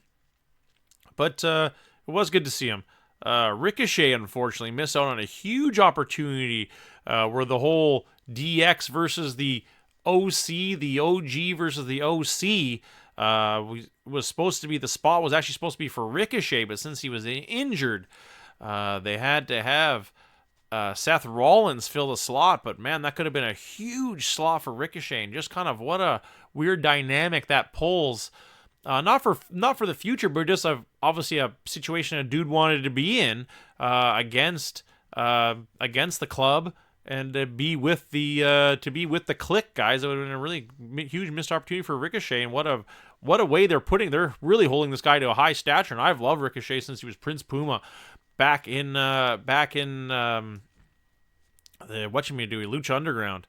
but it was good to see him. Ricochet unfortunately missed out on a huge opportunity where the whole DX versus the OC, the OG versus the OC, was supposed to be, the spot was actually supposed to be for Ricochet, but since he was injured, they had to have Seth Rollins fill the slot. But man, that could have been a huge slot for Ricochet, and just kind of what a weird dynamic that pulls. Not for the future, but just obviously a situation a dude wanted to be in against the club. And to be with the Click guys, it would have been a really huge missed opportunity for Ricochet. And what a way they're really holding this guy to a high stature. And I've loved Ricochet since he was Prince Puma back in the Lucha Underground.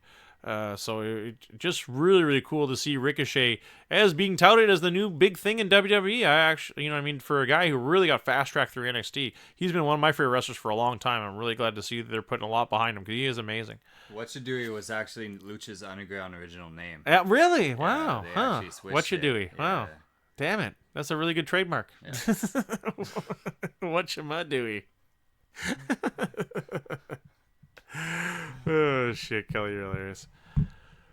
So it just really cool to see Ricochet as being touted as the new big thing in WWE. I actually, for a guy who really got fast tracked through NXT, he's been one of my favorite wrestlers for a long time. I'm really glad to see that they're putting a lot behind him because he is amazing. What You Dewey was actually Lucha's Underground original name. Really? Wow. Yeah, What You Dewey? Wow. Yeah. Damn it. That's a really good trademark. Yeah. What You Ma Dewey? Oh shit, Kelly, you're hilarious.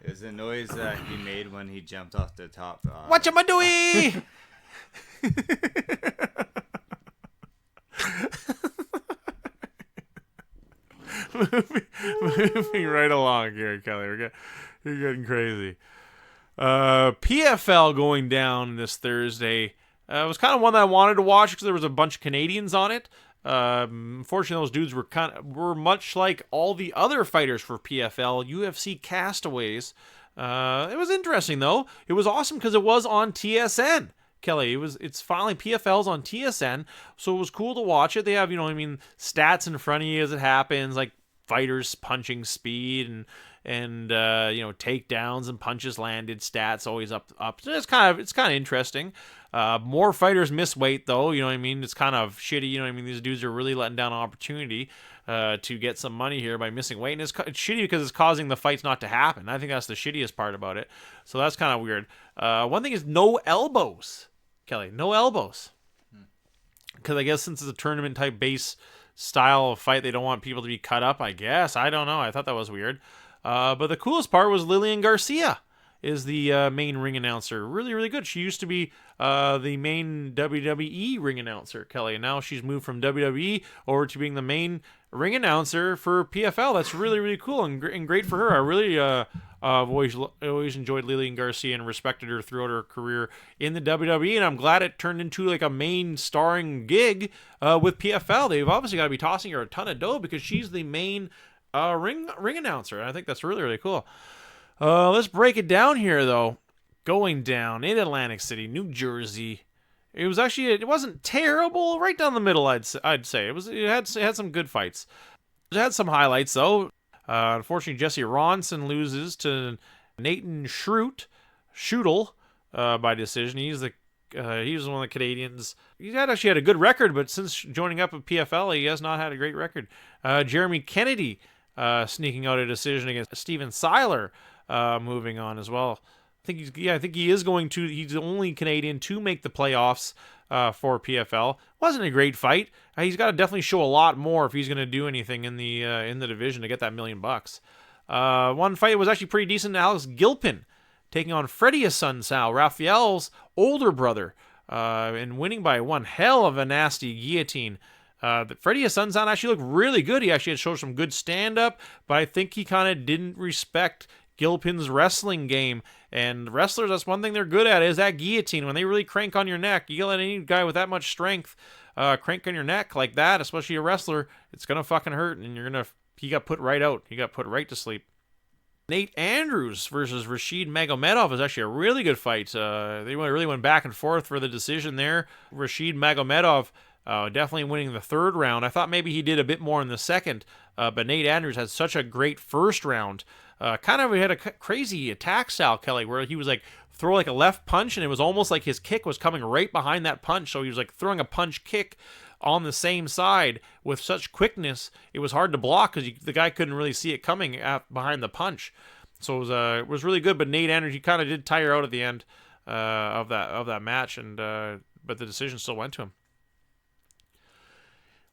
It was the noise that he made when he jumped off the top. What you ma doing? moving right along here, Kelly. You're getting crazy. PFL going down this Thursday. It was kind of one that I wanted to watch because there was a bunch of Canadians on it. Unfortunately, those dudes were much like all the other fighters for PFL, UFC castaways. It was interesting though. It was awesome because it was on TSN. Kelly, it's finally PFL's on TSN, so it was cool to watch it. They have, stats in front of you as it happens, like fighters punching speed and takedowns and punches landed stats always up. So it's kind of interesting. More fighters miss weight though, It's kind of shitty, These dudes are really letting down an opportunity to get some money here by missing weight, and it's shitty because it's causing the fights not to happen. I think that's the shittiest part about it. So that's kind of weird. One thing is no elbows, Kelly. No elbows. Because I guess since it's a tournament type base style of fight, they don't want people to be cut up, I guess. I don't know. I thought that was weird. But the coolest part was Lillian Garcia is the main ring announcer. Really, really good. She used to be the main WWE ring announcer, Kelly. And now she's moved from WWE over to being the main ring announcer for PFL. That's really, really cool and great for her. I really always enjoyed Lillian Garcia and respected her throughout her career in the WWE. And I'm glad it turned into like a main starring gig with PFL. They've obviously got to be tossing her a ton of dough because she's the main ring announcer. And I think that's really, really cool. Let's break it down here, though. Going down in Atlantic City, New Jersey. It wasn't terrible. Right down the middle, I'd say. It had some good fights. It had some highlights, though. Unfortunately, Jesse Ronson loses to Nathan Schuttel by decision. He was one of the Canadians. He actually had a good record, but since joining up with PFL, he has not had a great record. Jeremy Kennedy sneaking out a decision against Steven Seiler. Moving on as well. I think he is going to. He's the only Canadian to make the playoffs for PFL. Wasn't a great fight. He's got to definitely show a lot more if he's going to do anything in the division to get that $1 million. One fight was actually pretty decent. Alex Gilpin taking on Freddie Assunção, Rafael's older brother, and winning by one hell of a nasty guillotine. Freddie Assunção actually looked really good. He actually had showed some good stand-up, but I think he kind of didn't respect Gilpin's wrestling game. And wrestlers, that's one thing they're good at, is that guillotine. When they really crank on your neck, you let any guy with that much strength crank on your neck like that, especially a wrestler, it's gonna fucking hurt, and he got put right out. He got put right to sleep. Nate Andrews versus Rashid Magomedov is actually a really good fight. They really went back and forth for the decision there. Rashid Magomedov definitely winning the third round. I thought maybe he did a bit more in the second, but Nate Andrews had such a great first round. Kind of had a crazy attack style, Kelly, where he was like throw like a left punch, and it was almost like his kick was coming right behind that punch. So he was like throwing a punch kick on the same side with such quickness, it was hard to block because the guy couldn't really see it coming behind the punch. So it was really good. But Nate Andrews, he kind of did tire out at the end of that match, and but the decision still went to him.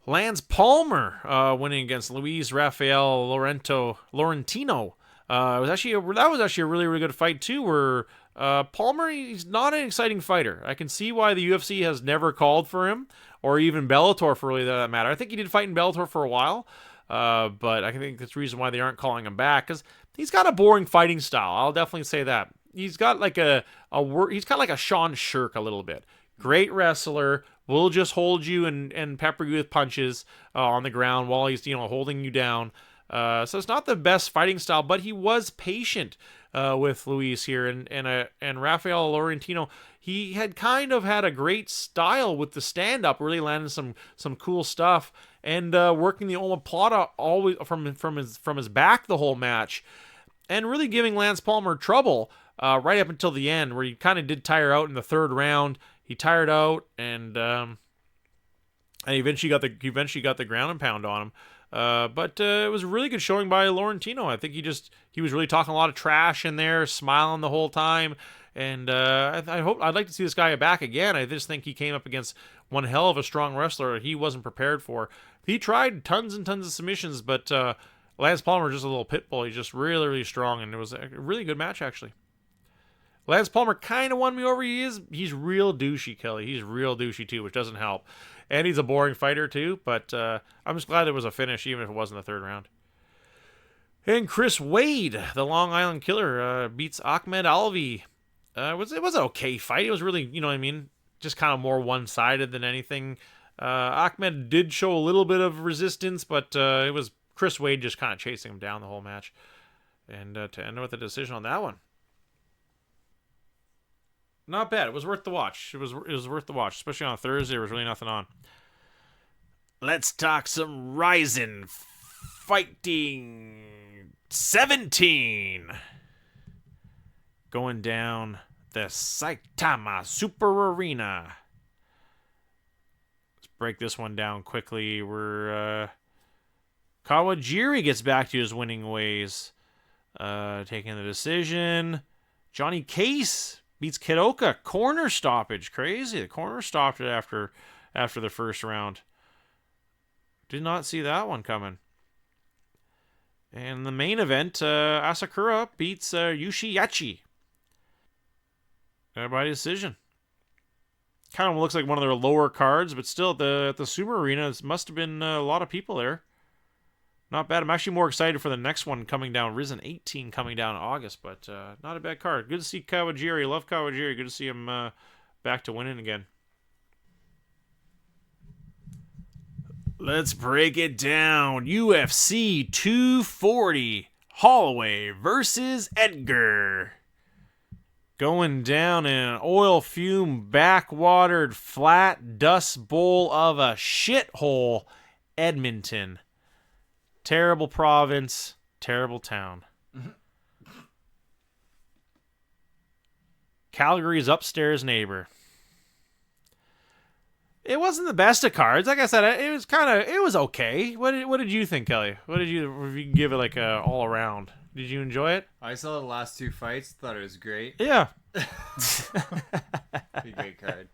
Lance Palmer winning against Luis Rafael Laurentino. That was actually a really, really good fight too, where Palmer, he's not an exciting fighter. I can see why the UFC has never called for him, or even Bellator for really that matter. I think he did fight in Bellator for a while, but I think that's the reason why they aren't calling him back, because he's got a boring fighting style. I'll definitely say that. He's got like he's got like a Sean Shirk a little bit. Great wrestler, will just hold you and pepper you with punches on the ground while he's holding you down. So it's not the best fighting style, but he was patient with Luis here, and Rafael Laurentino. He had kind of had a great style with the stand-up, really landing some cool stuff, and working the omoplata always from his back the whole match, and really giving Lance Palmer trouble right up until the end, where he kind of did tire out in the third round. He tired out, and eventually got the ground and pound on him. But it was a really good showing by Laurentino. I think he was really talking a lot of trash in there, smiling the whole time. And I'd like to see this guy back again. I just think he came up against one hell of a strong wrestler he wasn't prepared for. He tried tons and tons of submissions, but Lance Palmer just a little pit bull. He's just really, really strong, and it was a really good match, actually. Lance Palmer kind of won me over. He's real douchey, Kelly. He's real douchey too, which doesn't help. And he's a boring fighter too, but I'm just glad there was a finish, even if it wasn't the third round. And Chris Wade, the Long Island Killer, beats Ahmed Alvi It was an okay fight. It was really, you know what I mean, just kind of more one-sided than anything. Ahmed did show a little bit of resistance, but it was Chris Wade just kind of chasing him down the whole match. And to end with a decision on that one. Not bad. It was worth the watch. It was worth the watch, especially on Thursday. There was really nothing on. Let's talk some Ryzen Fighting 17. Going down the Saitama Super Arena. Let's break this one down quickly. Kawajiri gets back to his winning ways. Taking the decision. Johnny Case beats Kidoka. Corner stoppage. Crazy. The corner stopped it after the first round. Did not see that one coming. And the main event, Asakura beats Yushiyachi. By decision. Kind of looks like one of their lower cards, but still at the Sumo Arena, it must have been a lot of people there. Not bad. I'm actually more excited for the next one coming down, Risen 18 coming down in August, but not a bad card. Good to see Kawajiri. Love Kawajiri. Good to see him back to winning again. Let's break it down. UFC 240. Holloway versus Edgar. Going down in an oil fume, backwatered, flat dust bowl of a shithole, Edmonton. Terrible province, terrible town. Calgary's upstairs neighbor. It wasn't the best of cards. Like I said, it was okay. What did you think, Kelly? If you give it like a all around? Did you enjoy it? I saw the last two fights. Thought it was great. Yeah. A great card.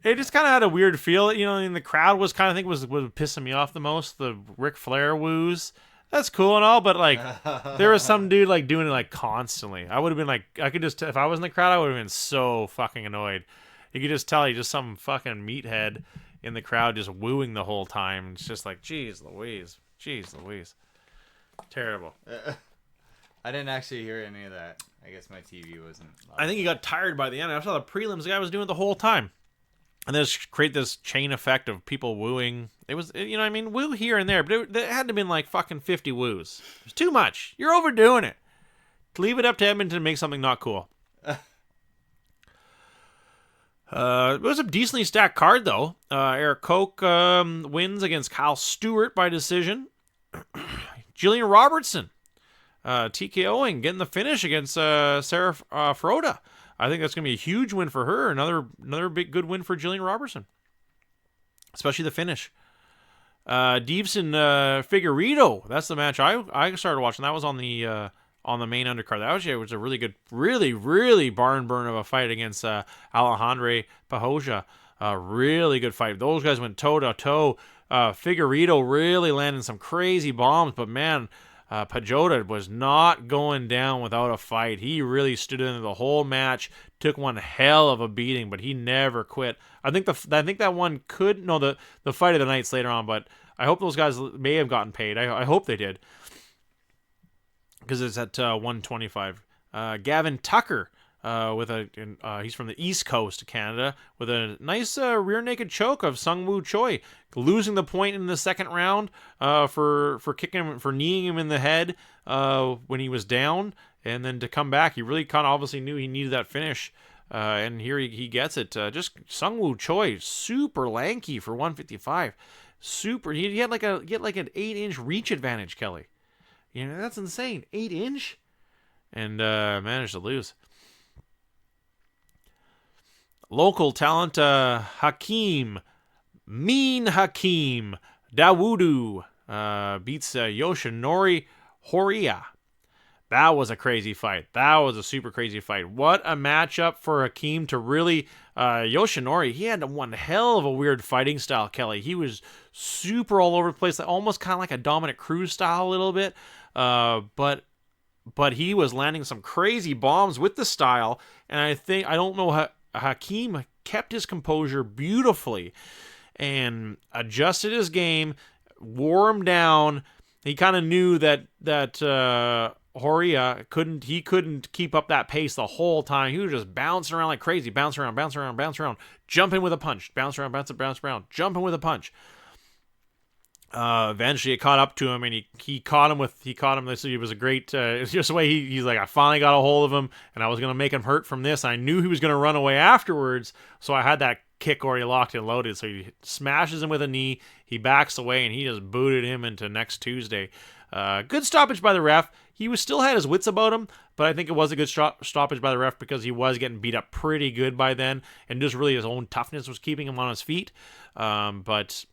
It just kind of had a weird feel, you know. And the crowd was kind of, I think, was pissing me off the most. The Ric Flair woos. That's cool and all, but like, there was some dude like doing it like constantly. I would have been like, I could just, if I was in the crowd, I would have been so fucking annoyed. You could just tell he's just some fucking meathead in the crowd just wooing the whole time. It's just like, jeez Louise. Terrible. I didn't actually hear any of that. I guess my TV wasn't loud. I think he got tired by the end. I saw the prelims. The guy was doing it the whole time. And then create this chain effect of people wooing. It was, you know what I mean? Woo here and there. But it had to have been like fucking 50 woos. It was too much. You're overdoing it. Leave it up to Edmonton to make something not cool. It was a decently stacked card, though. Eric Koch wins against Kyle Stewart by decision. Jillian Robertson TKOing, getting the finish against Sarah Froda. I think that's going to be a huge win for her. Another big good win for Jillian Robertson, especially the finish. Deveson Figueiredo. That's the match I started watching. That was on the main undercard. That was a really good, really barn burn of a fight against Alejandro Pajoja. Really good fight. Those guys went toe to toe. Figueiredo really landing some crazy bombs, but man, Pajoja was not going down without a fight. He really stood in the whole match, took one hell of a beating, but he never quit. I think that one could the fight of the night's later on, but I hope those guys may have gotten paid. I hope they did, because it's at 125. Gavin Tucker he's from the East Coast of Canada, with a nice rear naked choke of Sungwoo Choi, losing the point in the second round for kneeing him in the head when he was down, and then to come back. He really kind of obviously knew he needed that finish, and here he gets it. Just Sungwoo Choi, super lanky for 155. He had like an 8-inch reach advantage, Kelly. You know, that's insane. 8-inch, and managed to lose. Local talent, Hakeem Dawudu beats Yoshinori Horia. That was a crazy fight. That was a super crazy fight. What a matchup for Hakeem to really... Yoshinori, he had one hell of a weird fighting style, Kelly. He was super all over the place, almost kind of like a Dominic Cruz style a little bit. But he was landing some crazy bombs with the style, and I don't know how... Hakeem kept his composure beautifully and adjusted his game, wore him down. He kind of knew that Horia couldn't keep up that pace the whole time. He was just bouncing around like crazy, bounce around, jumping with a punch, bounce around, jumping with a punch. Eventually it caught up to him, and he caught him. This was a great. It's just the way he's like, I finally got a hold of him, and I was gonna make him hurt from this. I knew he was gonna run away afterwards, so I had that kick already locked and loaded. So he smashes him with a knee. He backs away, and he just booted him into next Tuesday. Good stoppage by the ref. He still had his wits about him, but I think it was a good stoppage by the ref because he was getting beat up pretty good by then, and just really his own toughness was keeping him on his feet. But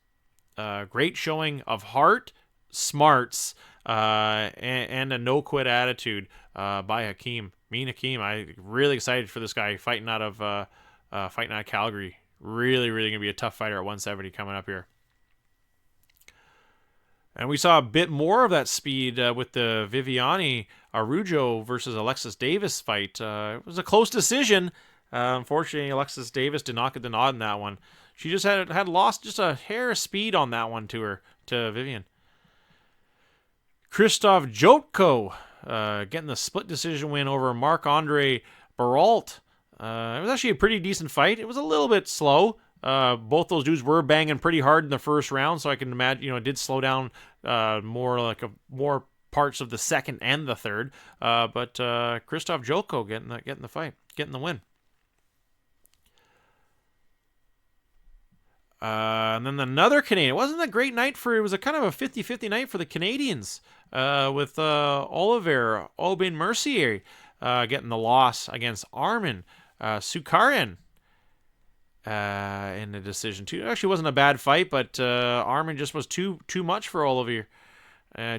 great showing of heart, smarts, and a no-quit attitude by Hakeem. Mean Hakeem. I'm really excited for this guy fighting out of Calgary. Really, really going to be a tough fighter at 170 coming up here. And we saw a bit more of that speed with the Viviane Araujo versus Alexis Davis fight. It was a close decision. Unfortunately, Alexis Davis did not get the nod in that one. She just had lost just a hair of speed on that one to Vivian. Krzysztof Jotko getting the split decision win over Marc-Andre Baralt. It was actually a pretty decent fight. It was a little bit slow. Both those dudes were banging pretty hard in the first round, so I can imagine, it did slow down more parts of the second and the third. But Krzysztof Jotko getting the fight, getting the win. And then another Canadian. It wasn't a great night it was a kind of a 50-50 night for the Canadians with Olivier Aubin-Mercier getting the loss against Armin Sukarian in the decision too. It actually wasn't a bad fight, but Armin just was too much for Olivier.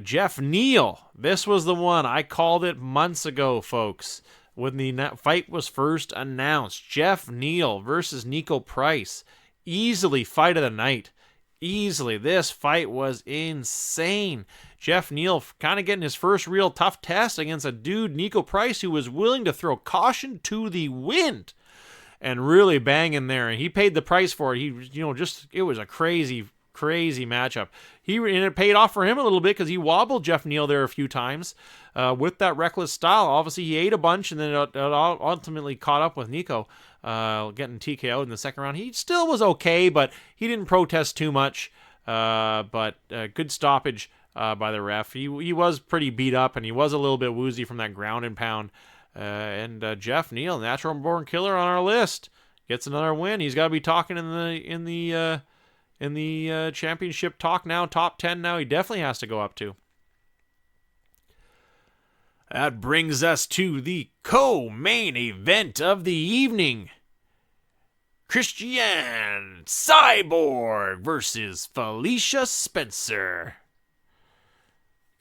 Jeff Neal. This was the one. I called it months ago, folks, when the fight was first announced. Jeff Neal versus Nico Price. Easily fight of the night. Easily. This fight was insane. Jeff Neal kind of getting his first real tough test against a dude, Nico Price, who was willing to throw caution to the wind and really bang in there. And he paid the price for it. It was a crazy matchup. And it paid off for him a little bit because he wobbled Jeff Neal there a few times with that reckless style. Obviously, he ate a bunch, and then it ultimately caught up with Nico, getting TKO'd in the second round. He still was okay, but he didn't protest too much. But good stoppage by the ref. He was pretty beat up, and he was a little bit woozy from that ground and pound. And Jeff Neal, natural born killer on our list, gets another win. He's got to be talking in the championship talk now, top 10 now. He definitely has to go up to. That brings us to the co-main event of the evening. Christian Cyborg versus Felicia Spencer.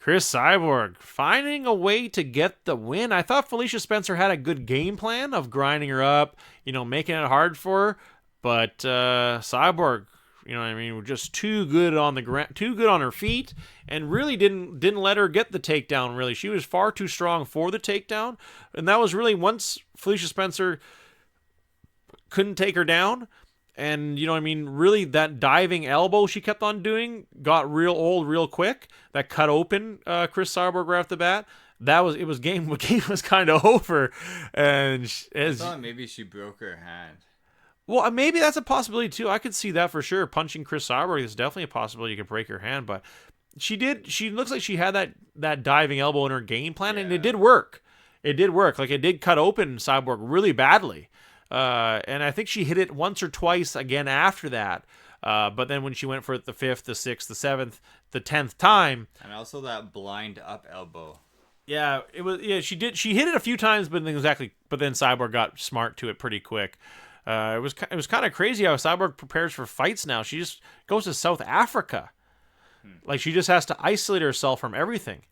Chris Cyborg finding a way to get the win. I thought Felicia Spencer had a good game plan of grinding her up, making it hard for her. But Cyborg, just too good on the ground, too good on her feet, and really didn't let her get the takedown. Really, she was far too strong for the takedown, and that was really once Felicia Spencer couldn't take her down. And, really that diving elbow she kept on doing got real old real quick. That cut open Chris Cyborg right off the bat. Game was kind of over. And I thought maybe she broke her hand. Well, maybe that's a possibility too. I could see that for sure. Punching Chris Cyborg is definitely a possibility. You could break her hand, but she looks like she had that diving elbow in her game plan, and it did work. It did work. Like, it did cut open Cyborg really badly. And I think she hit it once or twice again after that. But then when she went for it the 5th, the 6th, the 7th, the 10th time. And also that blind up elbow. Yeah, it was. Yeah, she hit it a few times, but then Cyborg got smart to it pretty quick. It was kind of crazy how Cyborg prepares for fights now. She just goes to South Africa. Like, she just has to isolate herself from everything.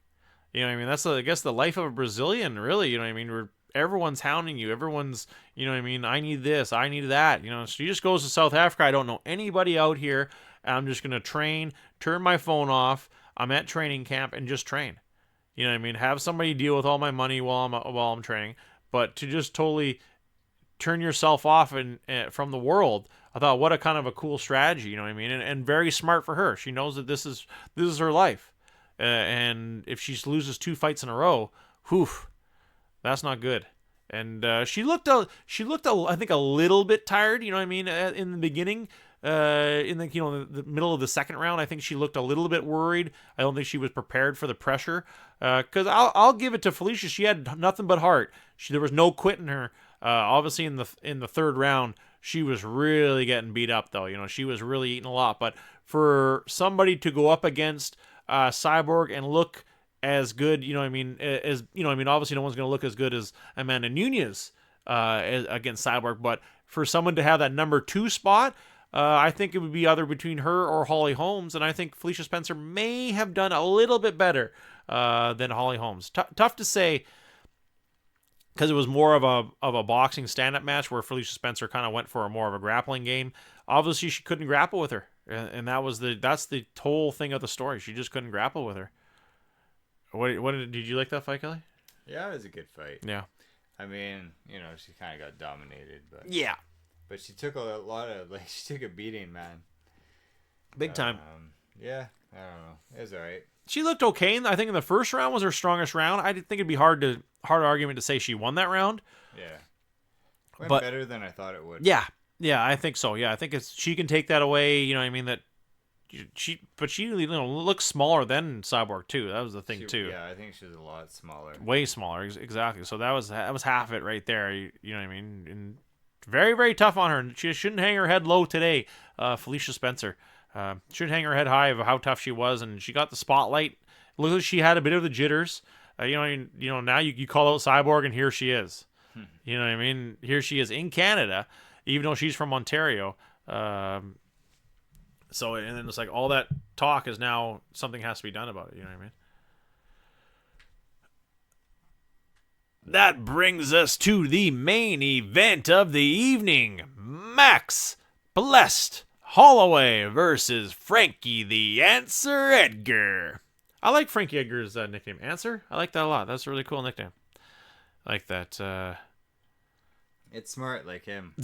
That's I guess the life of a Brazilian, really. Where everyone's hounding you. Everyone's, I need this, I need that. She just goes to South Africa. I don't know anybody out here. I'm just going to train, turn my phone off. I'm at training camp and just train. Have somebody deal with all my money while I'm training. But to just totally turn yourself off from the world, I thought, what a kind of a cool strategy, and very smart for her. She knows that this is her life. And if she loses 2 fights in a row, whew, that's not good. And she looked, I think, a little bit tired. You know what I mean? In the beginning, in the middle of the second round, I think she looked a little bit worried. I don't think she was prepared for the pressure. Because I'll give it to Felicia. She had nothing but heart. There was no quitting her. Obviously, in the third round, she was really getting beat up, though. You know, she was really eating a lot. But for somebody to go up against Cyborg and look as good, you know what I mean, as you know, I mean, obviously no one's going to look as good as Amanda Nunes against Cyborg, but for someone to have that number 2 spot, I think it would be either between her or Holly Holmes, and I think Felicia Spencer may have done a little bit better than Holly Holmes. Tough to say, because it was more of a boxing stand-up match where Felicia Spencer kind of went for more of a grappling game. Obviously, she couldn't grapple with her, and that's the whole thing of the story. She just couldn't grapple with her. What did you like that fight, Kelly? Yeah, it was a good fight. Yeah. I mean, you know, she kind of got dominated, but yeah. But she took she took a beating, man. Big time. Yeah, I don't know. It was all right. She looked okay. I think in the first round was her strongest round. I didn't think it'd be hard argument to say she won that round. Yeah. Went better than I thought it would. Yeah. Yeah, I think so. Yeah, I think she can take that away. You know what I mean? That she looks smaller than Cyborg too. That was the thing too. Yeah, I think she's a lot smaller. Way smaller, exactly. So that was half of it right there. You know what I mean? And very, very tough on her. She shouldn't hang her head low today. Felicia Spencer should hang her head high of how tough she was, and she got the spotlight. Looked like she had a bit of the jitters. Now you call out Cyborg, and here she is. You know what I mean? Here she is in Canada, even though she's from Ontario. So, and then it's like all that talk is now something has to be done about it. You know what I mean? That brings us to the main event of the evening. Max Blessed Holloway versus Frankie the Answer Edgar. I like Frankie Edgar's nickname, Answer. I like that a lot. That's a really cool nickname. I like that. It's smart like him.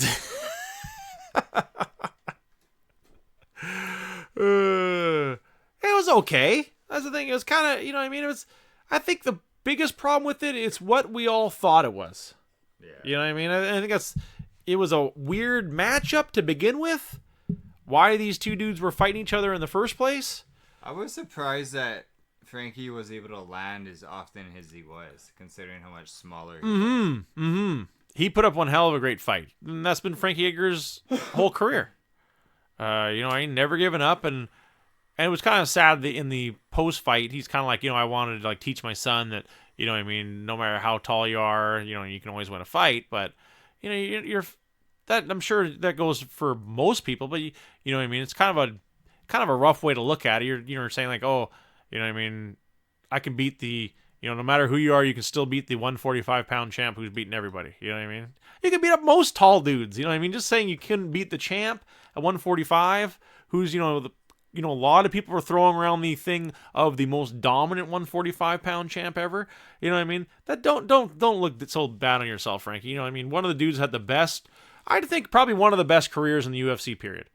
It was okay. That's the thing. It was kind of, you know what I mean? It was, I think the biggest problem with it's what we all thought it was. Yeah. You know what I mean? I think it was a weird matchup to begin with. Why these two dudes were fighting each other in the first place. I was surprised that Frankie was able to land as often as he was, considering how much smaller he was. He put up one hell of a great fight. And that's been Frankie Edgar's whole career. He never given up, and it was kind of sad that in the post fight, he's kind of like, I wanted to teach my son that, you know what I mean, no matter how tall you are, you can always win a fight, but you're that, I'm sure that goes for most people, but you know what I mean, it's kind of a rough way to look at it. You're saying like, oh, you know what I mean, I can beat the, no matter who you are, you can still beat the 145-pound champ who's beating everybody. You know what I mean? You can beat up most tall dudes. You know what I mean? Just saying you couldn't beat the champ at 145, who's, a lot of people are throwing around the thing of the most dominant 145-pound champ ever. You know what I mean? That don't look so bad on yourself, Frankie. You know what I mean? One of the dudes had the best, I think probably one of the best careers in the UFC period.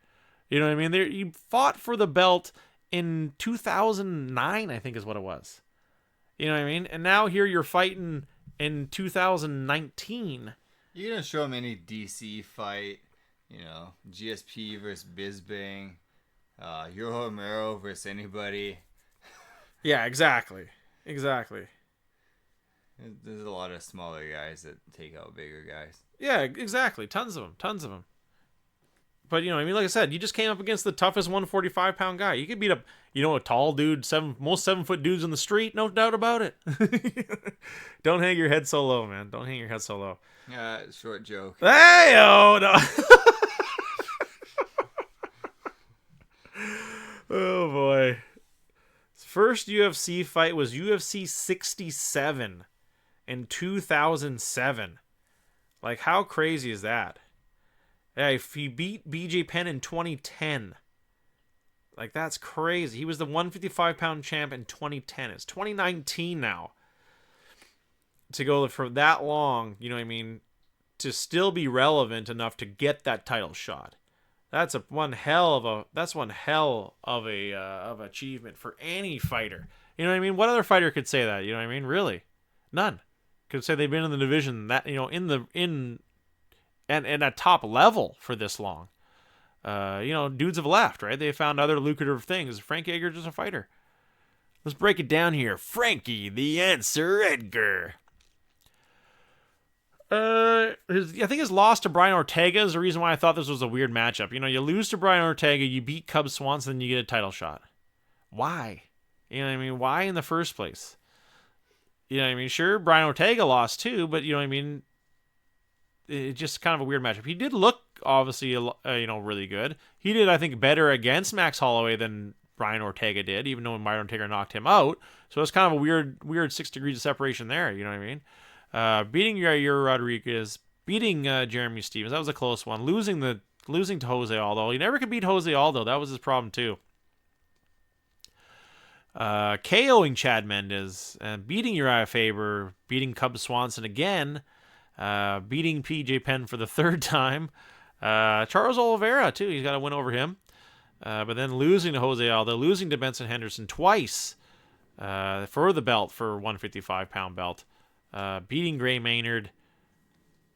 You know what I mean? You fought for the belt in 2009, I think is what it was. You know what I mean? And now here you're fighting in 2019. You're going to show him any DC fight, GSP versus Bisbing, Yoel Romero versus anybody. Yeah, exactly. There's a lot of smaller guys that take out bigger guys. Yeah, exactly. Tons of them. But, like I said, you just came up against the toughest 145-pound guy. You could beat up, a tall dude, most 7-foot dudes in the street, no doubt about it. Don't hang your head so low, man. Don't hang your head so low. Short joke. Hey-oh! No. Oh, boy. First UFC fight was UFC 67 in 2007. Like, how crazy is that? Yeah, he beat BJ Penn in 2010. Like, that's crazy. He was the 155-pound champ in 2010. It's 2019 now. To go for that long, you know what I mean, to still be relevant enough to get that title shot. That's one hell of a achievement for any fighter. You know what I mean? What other fighter could say that? You know what I mean? Really? None. Could say they've been in the division that and at top level for this long. Dudes have left, right? They found other lucrative things. Frankie Edgar's just a fighter. Let's break it down here. Frankie, the Answer Edgar. I think his loss to Brian Ortega is the reason why I thought this was a weird matchup. You lose to Brian Ortega, you beat Cub Swanson, then you get a title shot. Why? You know what I mean? Why in the first place? You know what I mean? Sure, Brian Ortega lost too, but you know what I mean? It's just kind of a weird matchup. He did look, obviously, really good. He did, I think, better against Max Holloway than Brian Ortega did, even though Brian Ortega knocked him out. So it's kind of a weird 6 degrees of separation there, you know what I mean? Beating Yair Rodriguez, beating Jeremy Stevens, that was a close one. Losing to Jose Aldo. He never could beat Jose Aldo. That was his problem, too. KOing Chad Mendes, beating Uriah Faber, beating Cub Swanson again, beating PJ Penn for the third time. Charles Oliveira, too. He's got a win over him. But then losing to Jose Aldo, losing to Benson Henderson twice for the belt, for 155-pound belt. Beating Gray Maynard.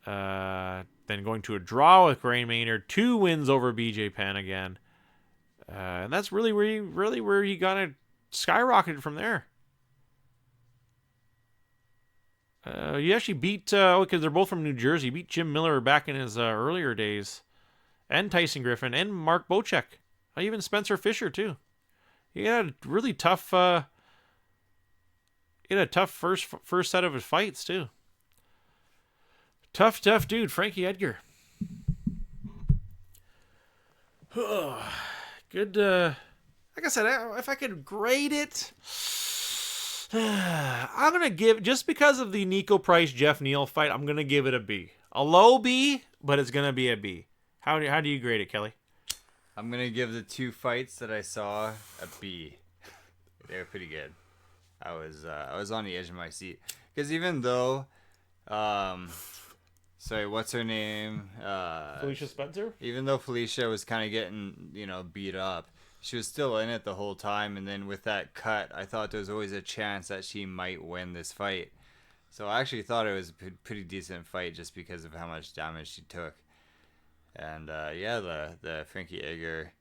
Then going to a draw with Gray Maynard. 2 wins over BJ Penn again. And that's really where he got it skyrocketed from there. He actually beat, because they're both from New Jersey, beat Jim Miller back in his earlier days, and Tyson Griffin, and Mark Bocek, even Spencer Fisher too. He had a really tough, first set of his fights too. Tough dude, Frankie Edgar. Good. Like I said, if I could grade it, I'm going to give, just because of the Nico Price Jeff Neal fight, I'm going to give it a B. A low B, but it's going to be a B. How do you grade it, Kelly? I'm going to give the 2 fights that I saw a B. They were pretty good. I was on the edge of my seat. Because even though, what's her name? Felicia Spencer? Even though Felicia was kind of getting, beat up, she was still in it the whole time, and then with that cut, I thought there was always a chance that she might win this fight. So I actually thought it was a pretty decent fight just because of how much damage she took. And the Frankie Edgar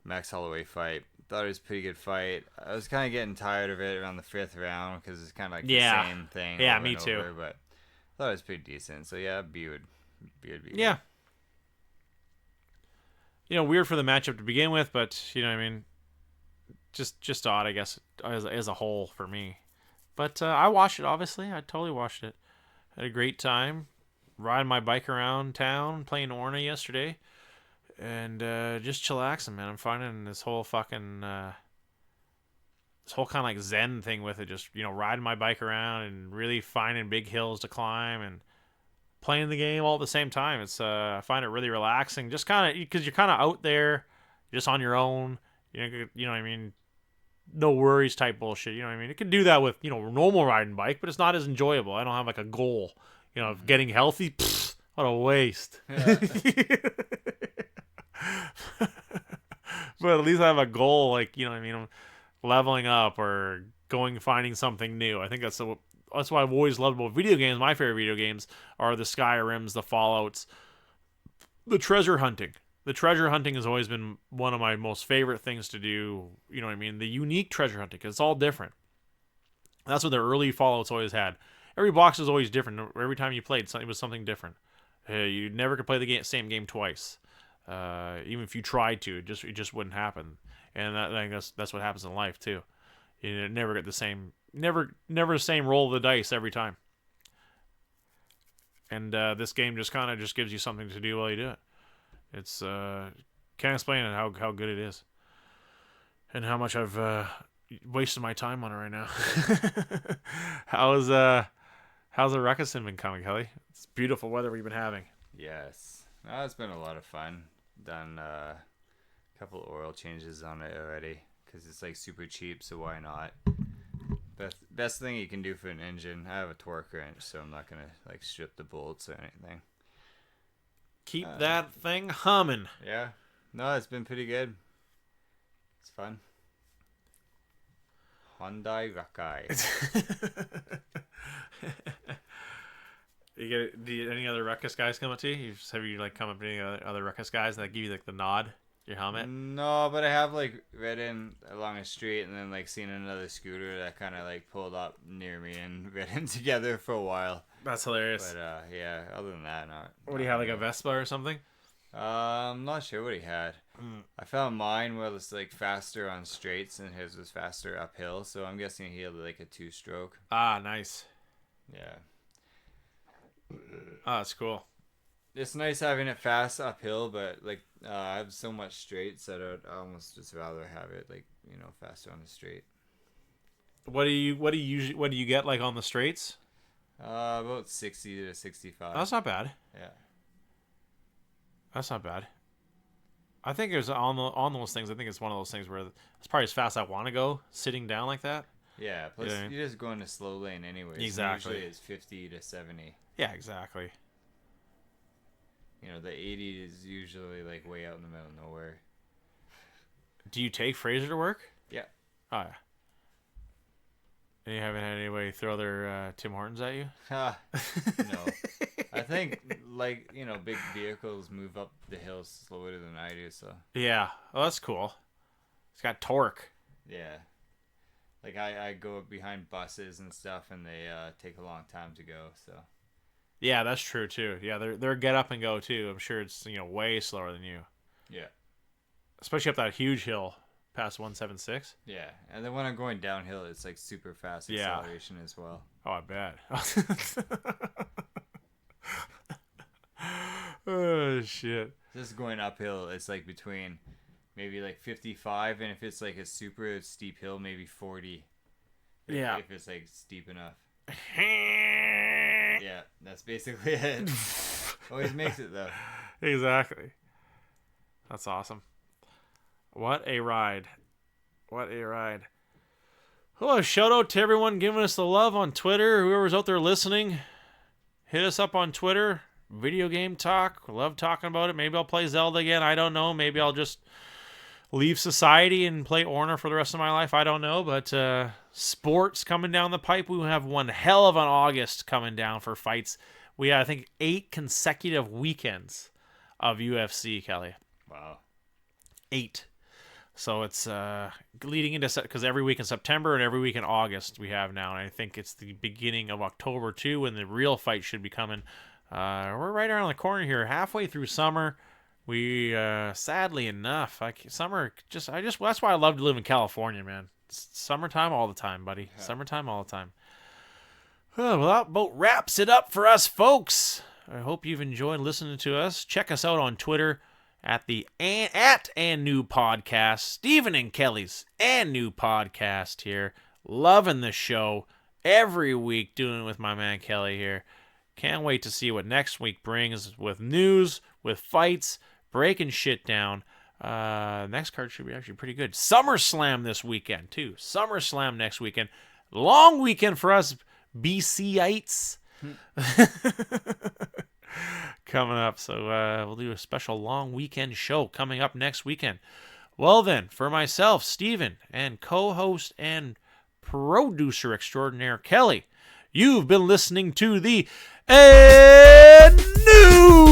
Max Holloway fight, thought it was a pretty good fight. I was kind of getting tired of it around the 5th round because it's kind of like the same thing. Yeah, me too. But I thought it was pretty decent. So yeah, B would be good. Yeah. Weird for the matchup to begin with, but you know what I mean, just odd, I guess, as a whole for me. But I watched it, obviously. I totally watched it. Had a great time riding my bike around town, playing Orna yesterday, and just chillaxing, man. I'm finding this whole fucking kind of like Zen thing with it. Just riding my bike around and really finding big hills to climb and playing the game all at the same time. It's I find it really relaxing, just kind of because you're kind of out there, just on your own. You know what I mean? No worries type bullshit. You know what I mean? It can do that with normal riding bike, but it's not as enjoyable. I don't have like a goal. Of getting healthy. Pfft, what a waste. Yeah. But at least I have a goal, like what I mean, I'm leveling up or finding something new. I think that's what I've always loved about video games. My favorite video games are the Skyrims, the Fallouts, the treasure hunting. The treasure hunting has always been one of my most favorite things to do. You know what I mean? The unique treasure hunting, because it's all different. That's what the early Fallouts always had. Every box is always different. Every time you played, it was something different. You never could play the same game twice. Even if you tried to, it just wouldn't happen. And I think that's what happens in life too. You never get the same, never the same roll of the dice every time. And this game just gives you something to do while you do it. It's can't explain it how good it is, and how much I've wasted my time on it right now. How's the ruckus been coming, Kelly? It's beautiful weather we've been having. Yes, it's been a lot of fun. Done a couple of oil changes on it already because it's like super cheap, so why not? Best thing you can do for an engine. I have a torque wrench, so I'm not gonna like strip the bolts or anything. Keep that thing humming. Yeah. No, it's been pretty good. It's fun. Hyundai Rakai. Any other ruckus guys come up to you? Have you like come up to any other ruckus guys that give you like the nod? Your helmet? No, but I have like ridden along a street and then like seen another scooter that kind of like pulled up near me and ridden together for a while. That's hilarious. But yeah, other than that, not. What do you have, like a Vespa or something? I'm not sure what he had. I found mine was like faster on straights and his was faster uphill, so I'm guessing he had like a 2-stroke. Ah, nice. Yeah. Oh, that's cool. It's nice having it fast uphill, but like I have so much straights that I'd almost just rather have it like faster on the straight. What do you get like on the straights? About 60 to 65. That's not bad. Yeah. That's not bad. I think it's on those things. I think it's one of those things where it's probably as fast as I want to go sitting down like that. Yeah. Plus, you're just going to slow lane anyway. Exactly. Usually it's 50 to 70. Yeah, exactly. The 80 is usually like way out in the middle of nowhere. Do you take Fraser to work? Yeah. Oh, yeah. And you haven't had anybody throw their Tim Hortons at you? No. I think, like, big vehicles move up the hills slower than I do, so. Yeah. Oh, that's cool. It's got torque. Yeah. Like, I go behind buses and stuff, and they take a long time to go, so. Yeah, that's true too. Yeah, they're get up and go too. I'm sure it's way slower than you. Yeah. Especially up that huge hill past 176. Yeah, and then when I'm going downhill, it's like super fast acceleration as well. Oh, I bet. Oh shit. Just going uphill, it's like between maybe like 55, and if it's like a super steep hill, maybe 40. Yeah. If it's like steep enough. Yeah, that's basically it. Always makes it though. Exactly. That's awesome. What a ride. What a ride. Hello, shout out to everyone giving us the love on Twitter. Whoever's out there listening, hit us up on Twitter. Video game talk. Love talking about it. Maybe I'll play Zelda again. I don't know. Maybe I'll just leave society and play Orna for the rest of my life. I don't know. But sports coming down the pipe. We have one hell of an August coming down for fights. We have, I think, 8 consecutive weekends of UFC, Kelly. Wow. 8. So it's leading into, because every week in September and every week in August we have now. And I think it's the beginning of October too, when the real fight should be coming. We're right around the corner here, halfway through summer. We sadly enough, that's why I love to live in California, man. It's summertime all the time, buddy. Yeah. Summertime all the time. Well, that about wraps it up for us, folks. I hope you've enjoyed listening to us. Check us out on Twitter at and New Podcast. Stephen and Kelly's and New Podcast here. Loving the show every week, doing it with my man Kelly here. Can't wait to see what next week brings with news, with fights, breaking shit down. Next card should be actually pretty good. SummerSlam this weekend, too. SummerSlam next weekend. Long weekend for us BCites. Coming up. So we'll do a special long weekend show coming up next weekend. Well then, for myself, Steven, and co-host and producer extraordinaire Kelly, you've been listening to the And New